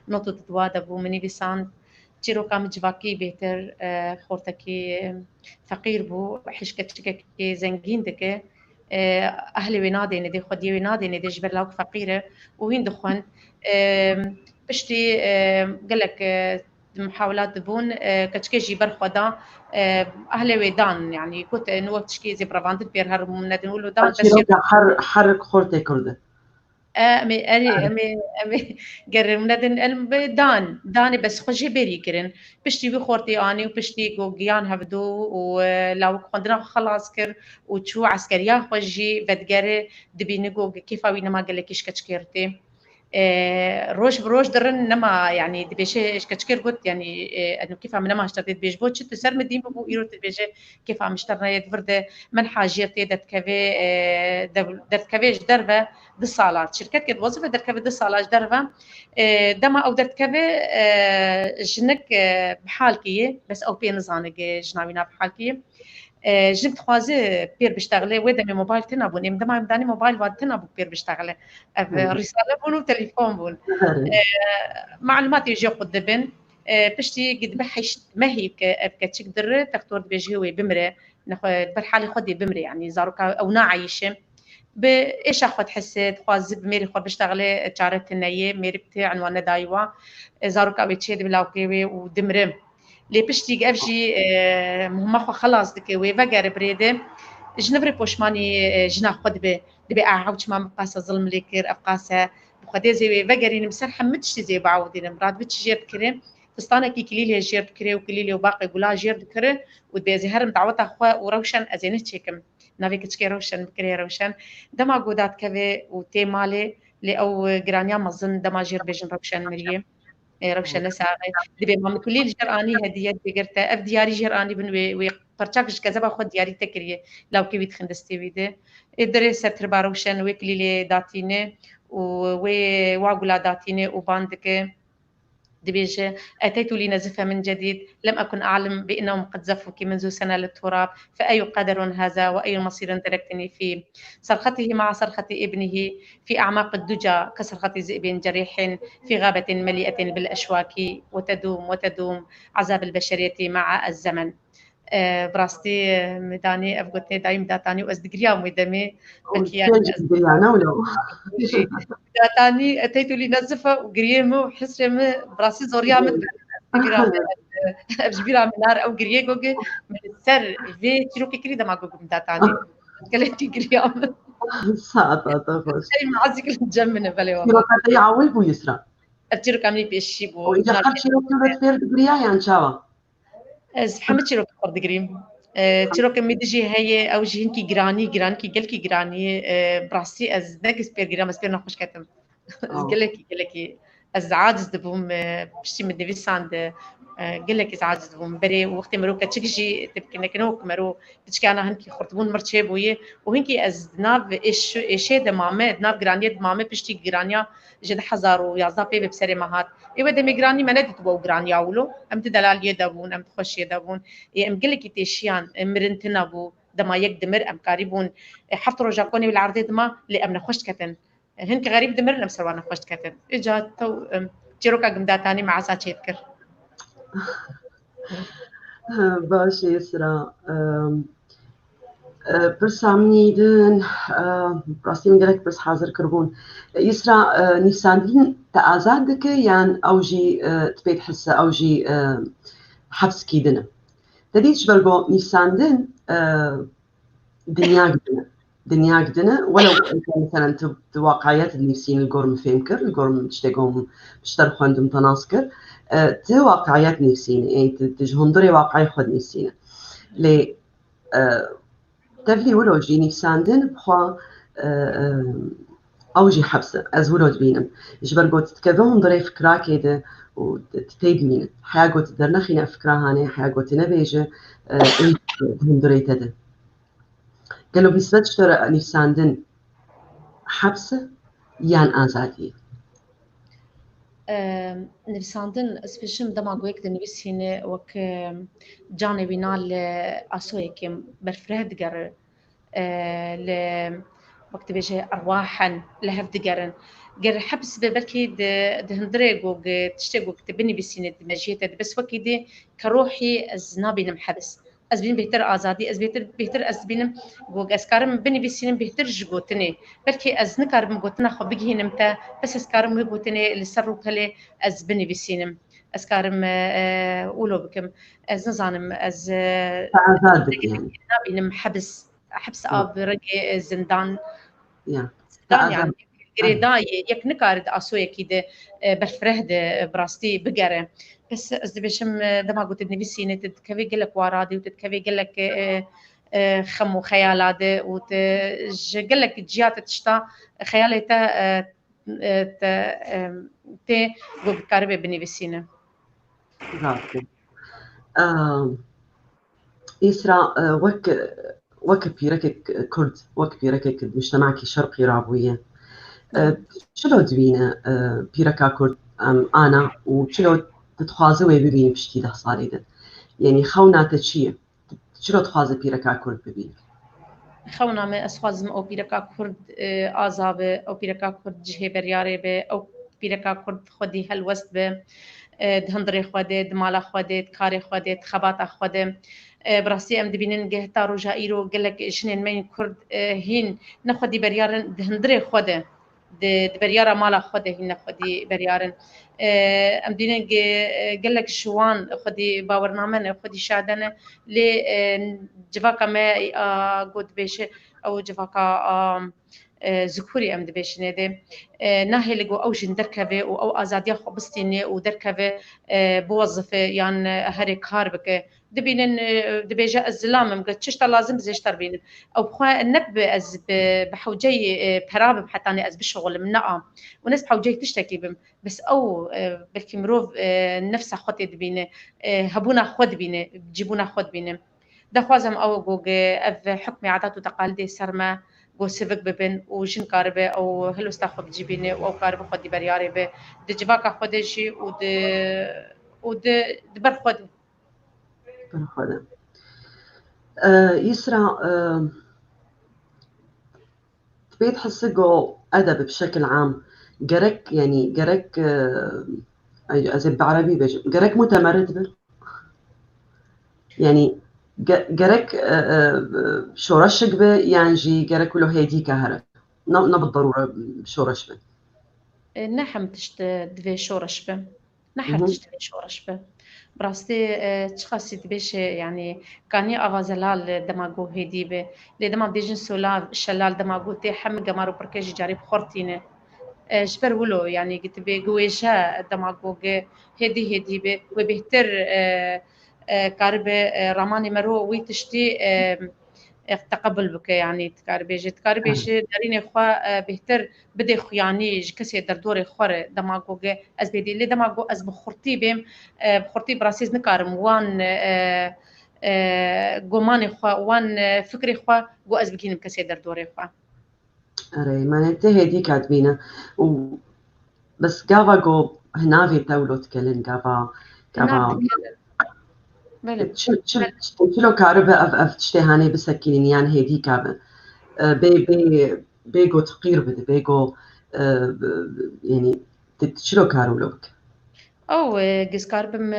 نقطة تتوادى بو مني بيسان تشيروكا مجواكي بيتر خورتكي فقير بو حشكتشكي زنجين دكه أهلي وينادي ندي خدي وينادي ندي جبر لاوك فقيرة وين دخن بشتي قال لك محاولات بون كتشكي جيبر خدا أهلي ويدان يعني كنت نوع تشكي زي برافاند بير هر من نقوله دان تشيروكا حرك خورتي كرده أمي قرر مندن داني بس خجي بري كرن بشتي بخورتي اني وبشتي جوجيان هبدو ولو خندنا خلاص كر وتشو عسكريه خجي بدقري دبي نجوج كيف وين ما قال لك ايش كتشكرتي روش بروش درن نما يعني دبيشي ايش كتشكر قلت يعني انه كيف عم نما اشتريت بيش بوت شت سر مدين بو ايرو دبيشي كيف عم اشتريت فرده من حاجيتي دت كافي دت كافيش دربه بالصالات شركات كانت وظيفه درت كافي بالصالات دربه دما او درت كافي جنك بحالكيه بس او بين نزانك جناوينا بحالكيه جبت خوازي بير بيشتغلي ويدا مي موبايل تنابون ام دما مداني موبايل واد تنابو بير بيشتغلي رساله بون وتليفون بون معلومات يجي قدبن بشتي قد بحش ما هي بكتشك در تختور بيجي بمره ناخذ بالحالي خدي بمره يعني زاروكا او ناعيشه بايش اخذ حسيت خوازي بميري خو بيشتغلي تجارت النيه ميري بتاع عنوان دايوا زاروكا بيتشيد بلاوكي ودمره لي بشتي قفجي مهما خو خلاص دكي ويفقر بريده جنبري بوشماني جنا خد دبي اعوج ما مقاسه ظلم ليكر افقاسه بخدي زي ويفقرين مسر حمدش زي بعودين مراد بتجي بكريم دستانه کی کلیله جیر کری و کلیله و باقی گلا جیر کری و دیزی هرم دعوت خوا و روشن ازینه چکم نوی کچکی روشن بکری روشن دما گودات کوي و تی ماله لی او گرانیا مزن دما جیر بجن روشن مریه روشن ساغي دبي ما كل الجراني هديه بقرت اف دياري جراني بن وي برچاكش كذا خود دياري تكريه لو كي بيت خندستي بيده ادري ستر باروشن ويكلي لي داتينه وي واغلا داتينه وباندك دبيج أتيت لنزف من جديد لم أكن أعلم بأنهم قد زفوك منذ سنة للتراب فأي قدر هذا وأي مصير تركتني فيه صرخته مع صرخة ابنه في أعماق الدجى كصرخة ذئب جريح في غابة مليئة بالأشواك وتدوم عذاب البشرية مع الزمن براستي مداني أفقتني دايم داتاني وأزدقريا مدامي بكيان أنا ولو داتاني أتيت لنزفه وقريمه وحسرمه براسي زوريا مد بجبيرا من نار أو قريه جوجي من السر في تروكي كريدة ما جوجي داتاني كلتي قريام ساعة خوش شيء معزك الجمنة بلي والله شروكاتي عاول بو يسرا أتيرو كاملي بيشيبو وإذا خد شروكي ولد فير بقريا يعني شاوا محمد شروكي قرد قريم شروكي ميدجي هي أو جهنكي جراني كي قلكي جراني براسي أز نقص بير قريم أز بير نخش كتم قلكي از عاجز دبوم بشتي من ديفيساند قال لك عاجز دبوم بري وقت مرو كتشجي تبكي نكنوك مرو بتشكي انا هنكي خرطبون مرشي بويه وهنكي از ناف ايش دمامه ناف جرانيه دمامه بشتي جرانيا جد حزارو يا زابي بسري مهات ايوه دمي جراني ما ندت بو جرانيا ولو ام تدلال يدبون ام تخش يدبون ام قال لك تيشيان مرنتنا بو دما يك دمر ام قاربون حفط رجاكوني بالعرض دما لام نخش كتن هنك غريب دمر نفس الوانا خوش كتب اجا تو تشيروكا قمداتاني مع ساعة يذكر باش يسرا برس عمنيدن براسي مقالك برس حاضر كربون يسرا نيساندين تأزادك يعني أوجي تبيت حسة أوجي حبس كيدنا تديش برغو نيساندن دنيا قدنا ولو مثلا واقعيات النفسيين القرم فيمكر القرم تشتاقهم بشترخوا عندهم تناسكر ته واقعيات نفسيين يعني تجهندري واقعي خود نفسيين لي تفلي ولو جي نفساندن بخوا أوجي حبسة از ولو بينم جبرقو تتكذوهم ضري فكرة كده وتتيدمين حياقو تدرنخينا فكرة هاني حياقو تنبيجة هم ضري تده قالوا بيسبتش ترى نفساندن حبسة يان آزادية نفساندن سبيشم دما قويك دنبسين وك جانبي نال أسويك برفره دقر ل وقت بيجي أرواحا لهف دقرن قر حبس ببركي دهندريقو تشتاقو تبني بسينة دمجيتة بس وكيدي كروحي الزنابي نمحبس از بين بهتر آزادی از بهتر از بینم گوگ از کارم بنی بسینم بهتر جگوتنه بلکه از نکارم گوتنه خو بگهینم تا بس از کارم گوتنه لسر رو کله از بنی بسینم از کارم اولو بکم از نزانم از آزادك يعني نبینم حبس آب رقي زندان يا زندان يعني قريداي يك نكارد أسو يكيد برفرهد براستي بقرة بس از بشم دما قلت نفسي تتكفي قلك وارادي وتتكفي قلك خمو خيالات وتقلك جيات تشتا خيالته تي قلت كاربي بنفسينا إسراء وك بيركك كرد وك بيركك مجتمعك شرقي رابوية شلو دوينة بيركا كرد أنا وشلو تتخوازي ببين بشتي ده صاريدة يعني خونا تشيه شلو تخوازي بيركا كرد ببين خونا ما أسخازم أو بيركا كرد آزابه أو بيركا كرد جهة برياري به أو بيركا كرد خودي هالوست به دهندري خوده دمالا خوده كاري خوده خباتا خوده براسي ام دبينن جهتا رجائيرو قالك شنين مين كرد هين نخدي بريارن دهندري خوده بريارة مالا خوده هين نخدي بريارن ام دينن قالك شوان خدي باورنامن خدي شادنه ل جواكا ما قد بيش او جواكا ذكوري ام دبيش نادي ناهي لقو او جن دركبه او ازاديه خبستيني ودركبه بوظفه يعني هري كار بك دبينن دبيجا الزلام مقتشت لازم زيش تربين او بخوا النب از بحوجي براب حتى انا از بالشغل منقه وناس بحوجي تشتكي بم بس او بلكي مروف نفسها خطي دبينه هبونا خود بينه بجيبونا خود بينه ده خوازم او جوج اف حكمي عادات وتقاليد سرما جو سيفك ببن وجن كاربه او هلو استاخو بجيبينه او كاربه خدي برياري به دجباكا خدشي ود دبر خد برخوده. يسرا تبي تحسقوا أدب بشكل عام جرك يعني جرك أزيد بعربي جرك متمرد به يعني جرك شورشك به يعني جي جرك له هيدي كهرة بالضرورة شورش به نحم تشت دبي شورش به نحم تشت دبي شورش به براستي تشخصي دبيش يعني كاني أغازلال دماغو هيدي به لدما بديجن سولار شلال دماغو تي حم جمارو بركيج جاري بخورتينه جبر ولو يعني قلت بي جويشا دماغو هيدي به وبهتر كاربه رماني مرو ويتشتي تقبل بك يعني تكاربيج دارين خوا بهتر بدي خياني كسي دردوري خور دماغو از بدي لي دماغو از بخورتي بهم بخورتي براسيز نكارم وان قوماني خوا وان فكري خوا جو از بكين كسي دردوري خوا أري ما نتهي دي كاتبينه بس جافا جو هنا في تولو تكلم جافا شلو كاربة أف تشتهاني بسكين يعني هيدي كابة بيجو تقير بده بيجو يعني شلو كارو لوك او جز كاربم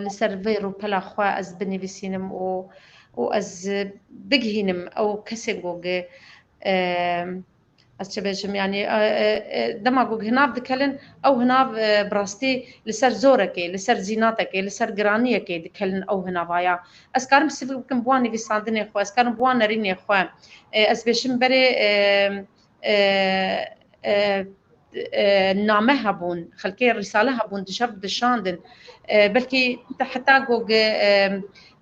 لسرفيرو بلا خوا از بنيفيسينم و از بجهينم او كسيجوج أستبجم يعني دماغو هنا دكلن أو هنا براستي لسر زوركي لسر زيناتكي لسر جرانيكي دكلن أو هنا بايا أسكارم سيفكم بواني في صندني خو أسكارم بوان ريني خو أسبشم بري نامه هبون خلكي الرسالة هبون دشر دشاندن بلكي حتى جوج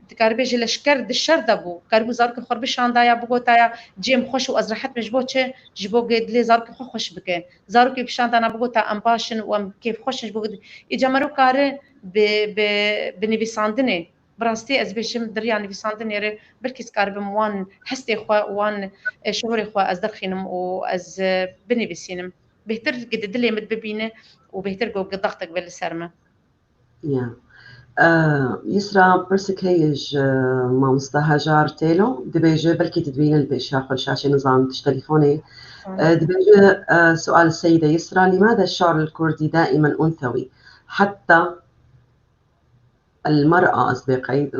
تكاربيج لشكر دشر دبو كاربو زارك خرب شاندايا بوغوتايا جيم خوش وازرحت مجبوتشه جبو قد لي زارك خوش بك زارك بشاندانا بوغوتا امباشن وام كيف خوش بوغد اجمرو كار بنبي ساندني براستي از بشم دريان بي ساندني ري بلكي سكارب موان حستي خو وان شهوري خو از دخينم و از بنبي سينم بهتر قد دلي مدبينه وبهتر جو قد ضغطك بالسرمه يسرا برسك هيج ما مستهجار تيلو دبيجي بلكي تدوين البيشاق والشاشة نظام تليفوني دبيجي سؤال السيدة يسرا لماذا الشعر الكردي دائما أنثوي حتى المرأة أصدقائي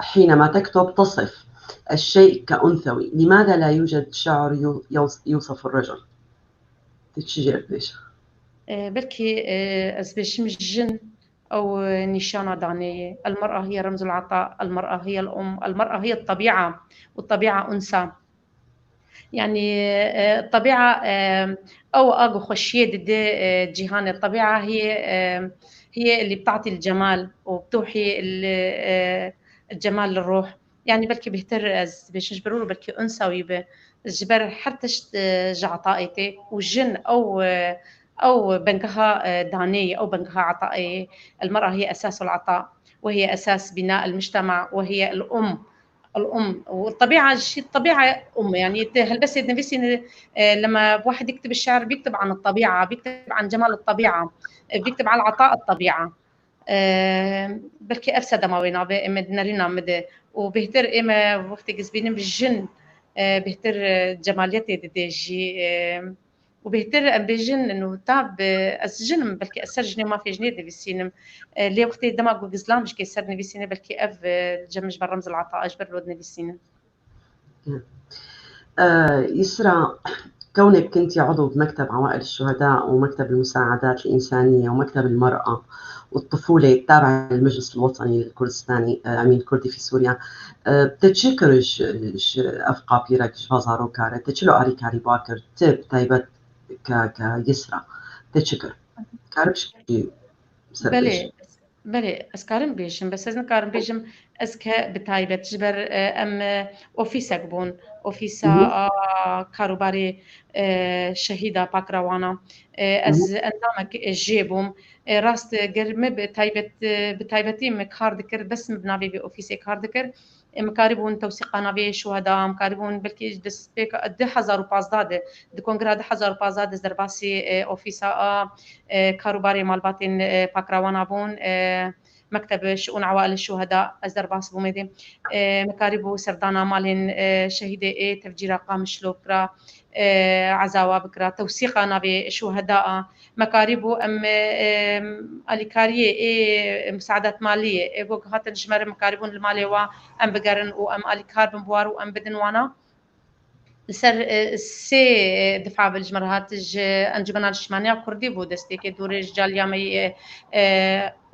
حينما تكتب تصف الشيء كأنثوي لماذا لا يوجد شعر يوصف الرجل تتشجر بيش بلكي أزبيش مش جن أو نشانة دانية المرأة هي رمز العطاء المرأة هي الأم المرأة هي الطبيعة والطبيعة أنثى يعني الطبيعة أو أجو خشية ضد جهان الطبيعة هي اللي بتعطي الجمال وبتوحي الجمال للروح يعني بلكي بيهتر باش نجبروا بلكي أنثوي الجبر حتى جعطائتي والجن أو بنكها دانية أو بنكها عطائية المرأة هي أساس العطاء وهي أساس بناء المجتمع وهي الأم والطبيعة الطبيعة أم يعني هل بس نفسي لما واحد يكتب الشعر بيكتب عن الطبيعة بيكتب عن جمال الطبيعة بيكتب عن عطاء الطبيعة بلكي أفسد ما وينا نرينا مدى وبهتر إما وقت جزبين بالجن بهتر جماليتي ديجي وبهتر بجن انه تاب الجن بلكي اثر جني ما في جنيه في السينم اللي وقت دماغ وجزلام مش كيسرني في السينم بلكي اف جمج برمز العطاء اجبر لودني في السينم يسرا كونك كنت عضو بمكتب عوائل الشهداء ومكتب المساعدات الإنسانية ومكتب المرأة والطفولة التابع للمجلس الوطني الكردستاني أمين الكردي في سوريا، بتتشكرج أفقا بيرك جفازارو كارة تشلو أري كاري باكر تب تايبت كيسرى تتشكر كاربش بله بله اسكارم بيجم بس از نكارم بيجم اسك بتايبت جبر ام اوفيسك بون اوفيسا كاروباري شهيدة باكروانا از اندامك جيبوم راست قرمه بتايبتي مكار ذكر بس مبنابي باوفيسي كار ذكر مكاربون توثيق نبي شهداء مكاربون بلكي دس بيك 2015 دكونغرا 2015 زرباسي اوفيسا كاروباري مالباتين باكراوانا بون مكتب شؤون عوائل الشهداء أزرباس بوميدي مكاربو سردانا مالين شهيدة تفجير قام شلوكرا عزاوا بكرا توثيق نبي شهداء مكاربو اليكاريه مساعدات ماليه بوك هات الجمر مكاربون الماليه وا ام بقرن وام اليكار بمبوار وام بدنوانا سر سي دفاع بالجمرات انجمنا الشمانية كردي بو دستيكي دوري جاليا مي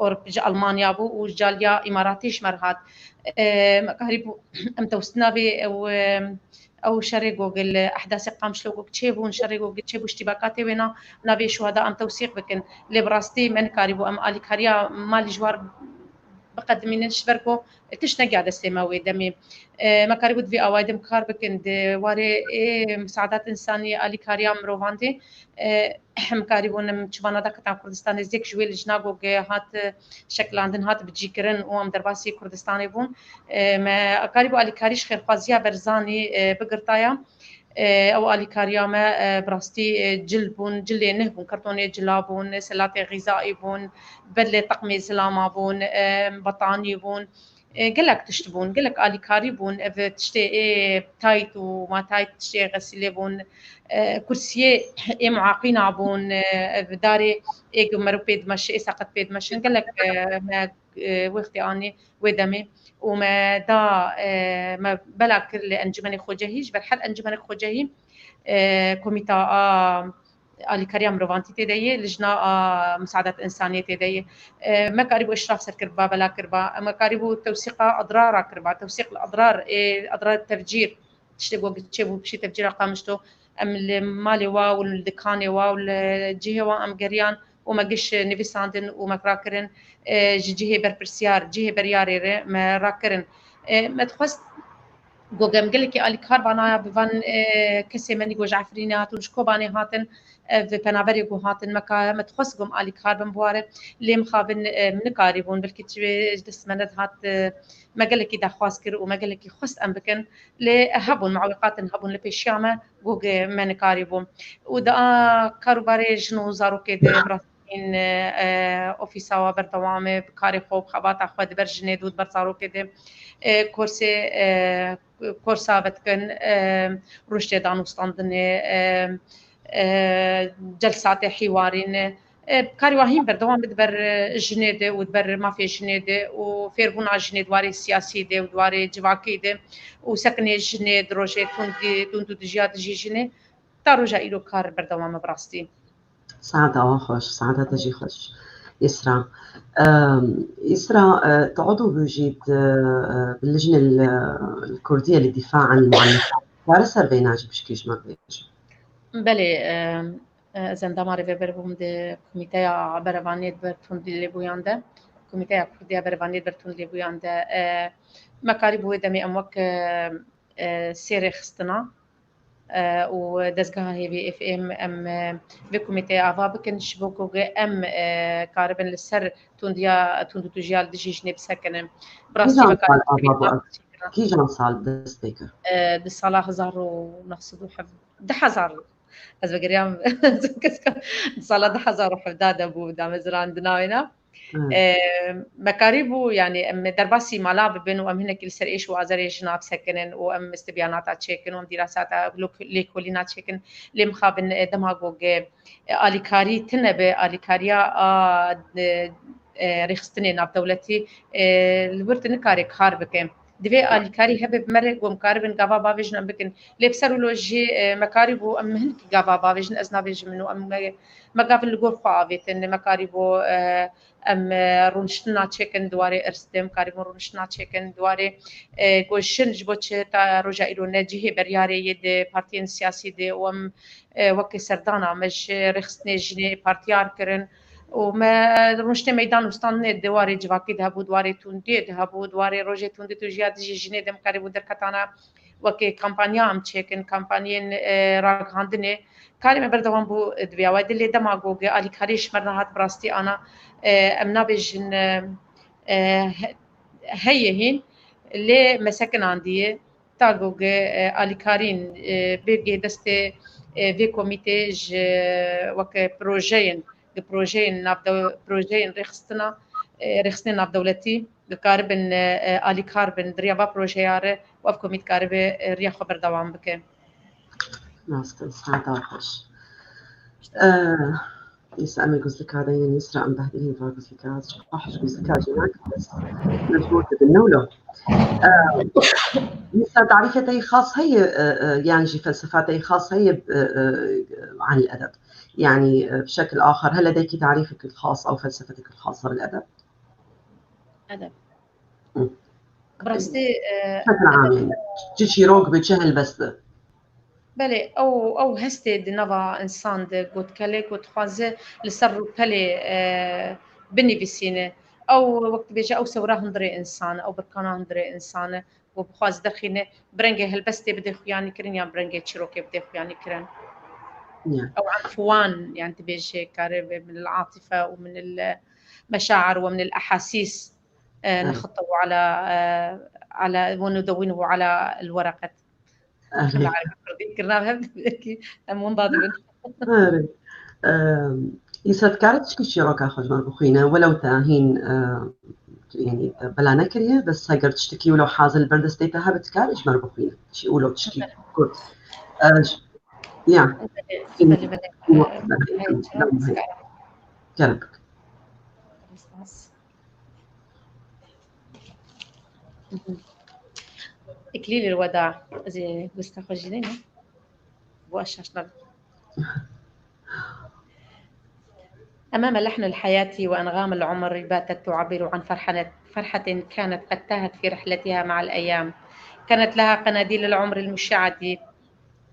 أوروبا ألمانيا بو وجاليا إماراتي شمرات مكاريبو أم توسنا بي أو شري جوجل أحداث قام شلو تشيبون شري جوجل تشيبو اشتباكاتي وينا نبي شهداء أم توثيق بكن لبراستي من كاريبو أم آلي كاريا مالي جوار بقدمين شبركو تشنا قاعدة استماوي دمي مكاربود في أوايدم كار بكن واري مساعدات إنسانية آلي كاريا مروفاندي مكاربون مشبانا دا كتان كردستان زيك جوي الجناغو هات شكل عندن هات بتجيكرن وام درباسي كردستاني بون ما كاربو آلي كاريش خير خوازيا برزاني بقرطايا او اليكاريا ما براستي جلبون جلي نهبون كرتوني جلابون سلاتي غذائي بون بدله طقمي سلامه بون بطاني بون قالك تشتبون قالك اليكاري بون تشتي تايت وما تايت تشتي غسيلي بون كرسي معاقين بون بداري مروبيد بيد مش ساقط بيد مش قالك ما وقتي اني ودمي وما دا ما بلا كل انجمن خوجهيش بالحل انجمن خوجهي كوميتا آلي كريم روفانتي تداي لجنة مساعدات إنسانية تداي ما قريبو إشراف سر كربا بلا كربا ما قريبو توثيق أضرار كربا توثيق الأضرار أضرار التفجير تشتبو تشبو بشي تفجير قامشتو أم المالي وا والدكاني وا والجهة وا أم جريان وما قش نيفيساندن وما كراكرن جهة بربرسيار جهة برياري ما راكرن ما تخص گوگم گلی که آلی کار بانایا بوان کسی منی گوج عفرینات و شکو بانی هاتن و پنابری گو هاتن مکا متخص گم آلی کار بمبواره لیم خابن من کاری بون بلکه چه دست مند هات مگلی که دخواست کر و مگلی که خست ام بکن لهبون معوقات هبون لپیشیامه گوگ من کاری بون و دا کاروباری جنو زارو که ده این اوفیسا و بردوامه کاری خوب خبات خود برجنه دود برزارو که ده کورسی كورسا بتكن رشدة دانوستاندن جلسات حوارين كاري واهين بردوام بدبر جنيدة ودبر ما في جنيدة وفيربونا جنيد واري سياسي ده ودواري جواكي ده وسكني جنيد روجي تونتو دجيات جي جني تاروجا إلو كار بردوام براستي سعادة خوش سعادة تجي خوش يسرا يسرا تعضو بوجود باللجنة الكردية للدفاع عن المعلقات وارسر بيناج بشكيش ما بيش بله زنداماري ببربوم ده كوميتايا برفانيت برتون دي لبويانده كوميتايا كردية برفانيت برتون دي لبويانده مكاري بوي دمي أموك سيري خستنا ودزگاه هي اف ام بكوميتي افا بكن شبوكو ام كاربن للسر تونديا توندو تجيال دجيج نبسكن براستي بكار كي جان صال دستيكر دي صلاح زارو نقصدو حب دحزار از بقريام صلاح دحزار حداد ابو دام زران دناوينا مكاريبو يعني درباسي مالاب بين وام هنا كل سريش وازري جناب سكنن وام استبيانات تشيكن وام دراسات ليكولينا تشيكن لم خابن دماغوج اليكاري تنبه اليكاريا ريخستني ناب دولتي الورت نكاري خار بكم دفي الكاري هبب مرق ومكاربن غافا بافيجن ام بكن لبسرو لوجي مكاربو ام هنك غافا بافيجن ازنا بيجن منو ام مغافل لغور خواويت ان مكاربو ام رونشتنا تشيكن دواري ارستم كاربو رونشتنا تشيكن دواري گوشن جبوچ تا روجا ایرو نجيه برياري يد بارتين سياسي دي وام وكي سردانا مش رخصني جني بارتيار كرن وما رونشتي ميدان وستان دواري جواكي دهبو دواري توندي دهبو دواري روجي توندي توجيات جي دم قريبو دركتانا وكي كامبانيا ام تشيكن كامبانيين راك هاندني كاري بردوان بو دبيا وادي اللي دماغوغي الي كاريش مرنا هات براستي انا امنا بيجن هيهين اللي مسكن عندي تاغوغي الي كارين بيجي دستي في كوميتي وك بروجين نافدو بروجين رخصتنا ناف دولتي كاربن الي كاربن دريابا بروجياره وف كوميت كاربه ريا خبر دوام بك ناس ساعة خوش يسألني قصدك هذا يسرع عن بهدلين فقصدك هذا شخص قصدك هذا بس مجبور بالنولو مثل تعريفتي خاص هي يعني فلسفاتي خاص هي عن الأدب يعني بشكل آخر هل لديك تعريفك الخاص أو فلسفتك الخاصة بالأدب؟ أدب برستي بشكل عام يعني تشي روك بتشهل بس بله او هسته د نوا انسان د گوت کله گوت خوازه لسر کله بنویسینه او وقت بيجي او سوراه هندري انسان او بركانا هندري انسان وبخواز دخينه برنجه هلبستي بدي يعني كرين يا برنجه تشيروكي بدي يعني كرين او عنفوان يعني تبيجي كارب من العاطفه ومن المشاعر ومن الاحاسيس نخطه على وندونه على الورقه يسد كارت شيروكا خجمان بخينا ولو تاهين يعني بلا نكريه بس هاجر تشتكي ولو حازل البردس ديتها بتكارج مر بخينا شي ولو تشتكي كود يعني كربك إكليل الوداع زي مستخرجين وأشاشنا أمام لحن الحياة وأنغام العمر باتت تعبر عن فرحة كانت قد تاهت في رحلتها مع الأيام كانت لها قناديل العمر المشعة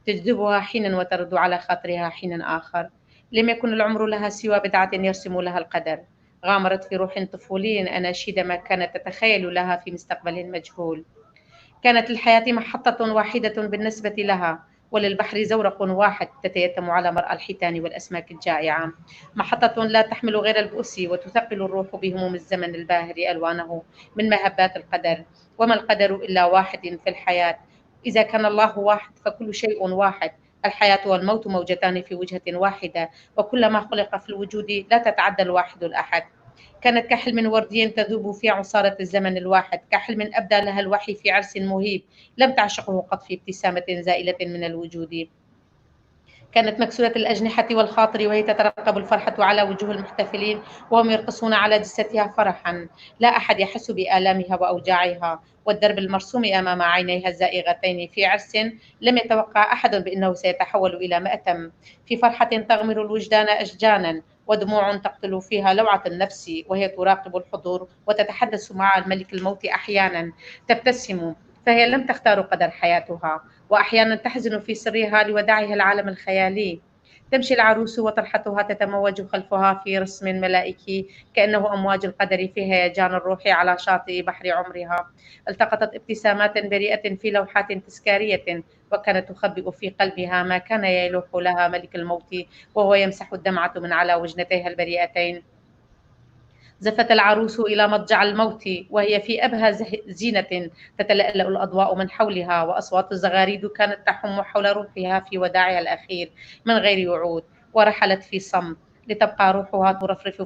تجذبها حينا وترد على خاطرها حينا آخر لم يكن العمر لها سوى بدعة يرسم لها القدر غامرت في روح طفولي أناشيد ما كانت تتخيل لها في مستقبل مجهول كانت الحياة محطة واحدة بالنسبة لها وللبحر زورق واحد تتيتم على مرأى الحيتان والأسماك الجائعة محطة لا تحمل غير البؤس وتثقل الروح بهموم الزمن الباهر ألوانه من مهبات القدر وما القدر إلا واحد في الحياة إذا كان الله واحد فكل شيء واحد الحياة والموت موجتان في وجهة واحدة وكل ما خلق في الوجود لا تتعدى الواحد الأحد كانت كحلم وردي تذوب في عصارة الزمن الواحد كحلم أبدى لها الوحي في عرس مهيب لم تعشقه قط في ابتسامة زائلة من الوجود كانت مكسورة الأجنحة والخاطر وهي تترقب الفرحة على وجوه المحتفلين وهم يرقصون على جثتها فرحا لا أحد يحس بآلامها وأوجاعها والدرب المرسوم أمام عينيها الزائغتين في عرس لم يتوقع أحد بأنه سيتحول إلى مأتم في فرحة تغمر الوجدان أشجانا ودموع تقتل فيها لوعة النفس وهي تراقب الحضور وتتحدث مع الملك الموت أحيانا تبتسم فهي لم تختار قدر حياتها وأحيانا تحزن في سرها لوداعها العالم الخيالي تمشي العروس وطرحتها تتموج خلفها في رسم ملائكي كأنه أمواج القدر في هيجان الروح على شاطئ بحر عمرها التقطت ابتسامات بريئة في لوحات تذكارية وكانت تخبئ في قلبها ما كان يلوح لها ملك الموت وهو يمسح الدمعة من على وجنتيها البريئتين زفت العروس إلى مضجع الموت وهي في أبهى زينة تتلألأ الأضواء من حولها وأصوات الزغاريد كانت تحم حول روحها في وداعها الأخير من غير وعود ورحلت في صمت لتبقى روحها ترفرف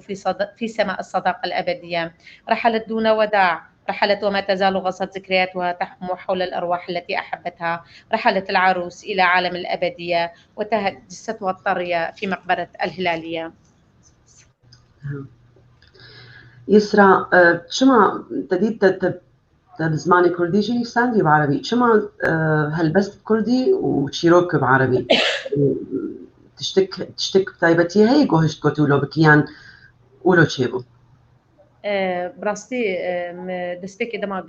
في سماء الصداقة الأبدية رحلت دون وداع رحلت وما تزال غصت ذكرياتها تحم حول الأرواح التي أحبتها رحلت العروس إلى عالم الأبدية وتهت جثتها الطرية في مقبرة الهلالية. يسرا شما تديد بزماني كردي جيني ساندي بعربي شما هلبست كردي وشيروك بعربي تشتك بتايبتي هي جوهشت قتولو بكيان ولو تشيبو براستي دستيكي دماغ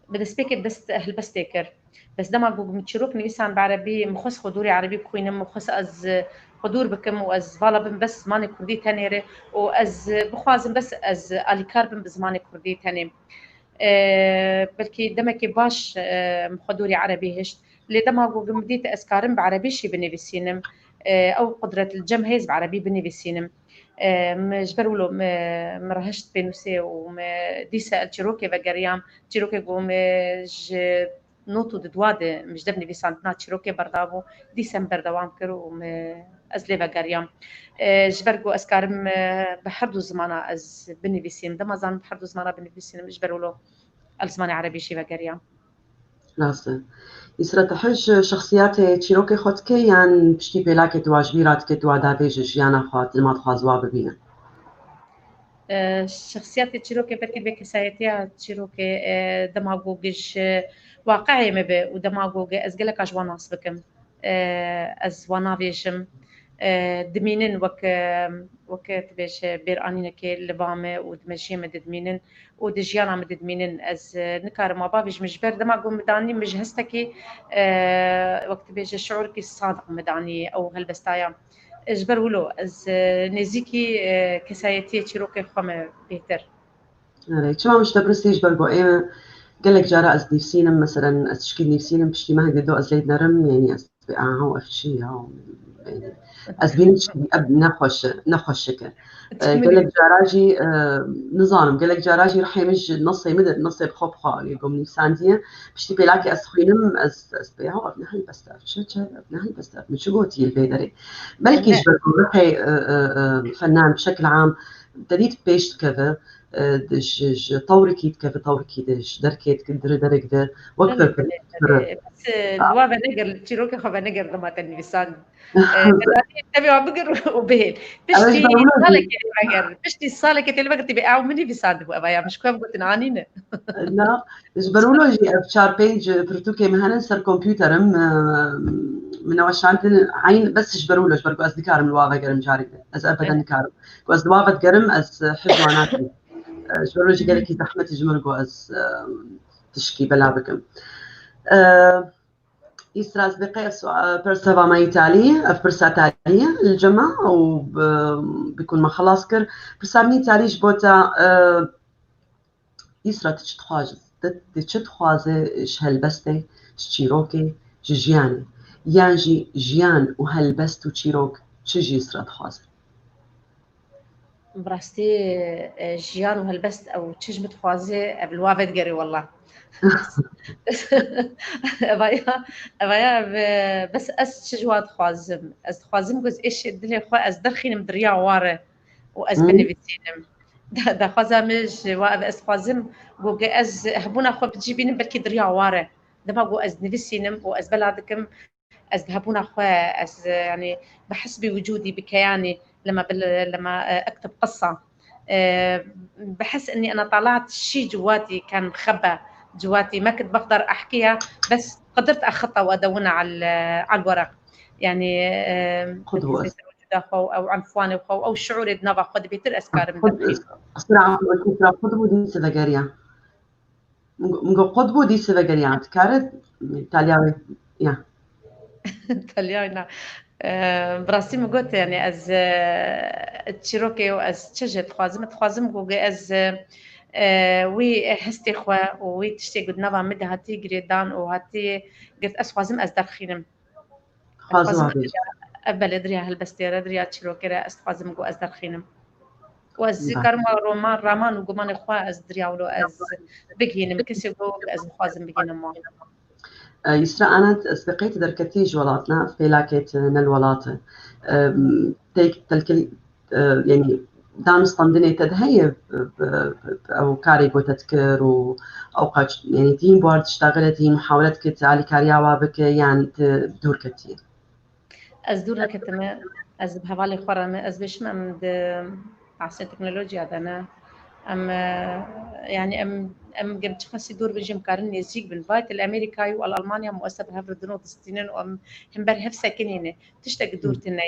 بدستيكي دست هلبستيكر بس دماغ متشروك نيسان بعربي مخص خدوري عربي بخوينم مخص از خدور بكم واز فالا بس زماني كردي تانيري واز بخوازم بس از اليكاربم بزماني كردي تاني بلكي دمكي باش مخدوري عربي هشت اللي دماغو قمديت اسكارم بعربي شي بنيفسينم او قدرة الجمهز بعربي بنيفسينم مجبرولو مرهشت بينوسي وديسا التشيروكي وغريام تشيروكي قوم نوتو ددواد مش دبني بيسانتنا تشيروكي بردابو ديسا بردوام كرو ازلي وغريام جبرقو اسكارم بحردو زمانا از بنيفسينم دمازان بحردو زمانا بنيفسينم مجبرولو الزمان عربي شي وغريام راسته يسرا تحج شخصيات تشيروكي خوتكي يعني بشتي بيلاكي تواجبيرات كتوا دافيج جيانا خوات ما تخوازوا ببينا شخصيات تشيروكي بركي بك سايتيا تشيروكي دماغوجش واقعي مبه ودماغوجي ازقلك اجوانا بكم از وانا فيشم دمينن وك تبيش بير انينا كي لبامه ودمشي مددمينن ودجيانا مددمينن از نكار ما بابش مجبر دماغو مداني مجهستكي وقت بيش شعورك الصادق مداني او هالبستايا اجبر ولو از نزيكي كسايتي تشيروكي خمه بيتر شو مش تبرستيج برضو ايه قالك جارة از نفسينم مثلا از تشكيل نفسينم بشتي ما هقدر دو از ليد نرم يعني از بقاها وافشيها يعني از بينش نخوشك قالك جاراجي نظام قالك جاراجي رح يمج نصي مدر نصي بخوب خالي يقوم نفساندية بشتي بلاكي از خوينم از بيها ابن هل بستاف شو ابن هل بستاف من شو قوتي البيدري بلكي جبركم رحي فنان بشكل عام بديت بيش كذا دش طوركيت كيف طوركي دش دركيت كدر درك وقت بس الوابا نقر تشيروكي خبا نقر لما تني بسان تبي وبقر وبين بشتي صالك اللي بقر بشتي صالك اللي بقر تبي او مني بسان ابا مش كيف قلت نانينا لا جبرولو جي افشار بيج برتوكي مهنا سر كمبيوتر من وشانتن عين بس جبرولو جبركو از دكارم الوابا قرم جاري از ابدا نكارم واز الوابا قرم از حجوانات جبرولوجي قال لك زحمة جمرقو از تشكي بلا بكم يسراز بقي برسافا ما يتالي في برسا تالية الجمع وبيكون ما خلاص كر برسا مي تالي جبوتا يسرا تشتخواز هلبستي شيروكي جياني يانجي جيان وهلبست وشيروك شجي يسرا تخواز براستي جيان وهلبست او تشج متخوازي بالوافد قري والله ابايا بس اس شجوات خوازم از خوازم جوز ايش الدنيا خو از درخين مدريا واره واز بنفسينم دا خوازمش واز اس خوازم جوجا از هبونا خو بتجيبين بركي دريا واره دما جو از نفسينم واز بلادكم از هبونا خو از يعني بحس بوجودي بكياني لما اكتب قصه بحس اني انا طلعت شيء جواتي كان مخبى جواتي ما كنت بقدر احكيها بس قدرت اخطها وادونها على الورق يعني قدوة او عنفوان او شعوري بنبا خد بيتر اسكار اسرع قدوة دي سفاجريا من قدوة دي سفاجريا تكارد تالياوي يا تالياوي براسي مقلت يعني از تشيروكي واز تشجت خوازم جوجي از وي هستي خوا وي تشتي قد نبا مد هاتي قريدان وهاتي قلت اس خوازم از درخينم خوازم أبل دريا هالبستيرة دريا تشيروكي اس خوازم جو از درخينم واز كارما رومان رامان وقمان خوا از دريا ولو از بقينم كسي جو از خوازم بقينم ما يسرا أنا استقيت دركتيج ولاتنا في لاكيت نالولات تلك يعني دام استندني تدهي أو كاري جو تذكر وأوقات يعني تيم بورد اشتغلت هي محاولات كت على كاريا وابك يعني تدور كتير از دور كتما از بحوالي خورم از بشم عصر التكنولوجيا دنا يعني ام قمت خاص يدور بنجم كارن يزيق بالفايت الامريكاي والالمانيا مؤسسه بهفر دنو دستينن وام هم بر هفسا كنينه تشتق دورتنا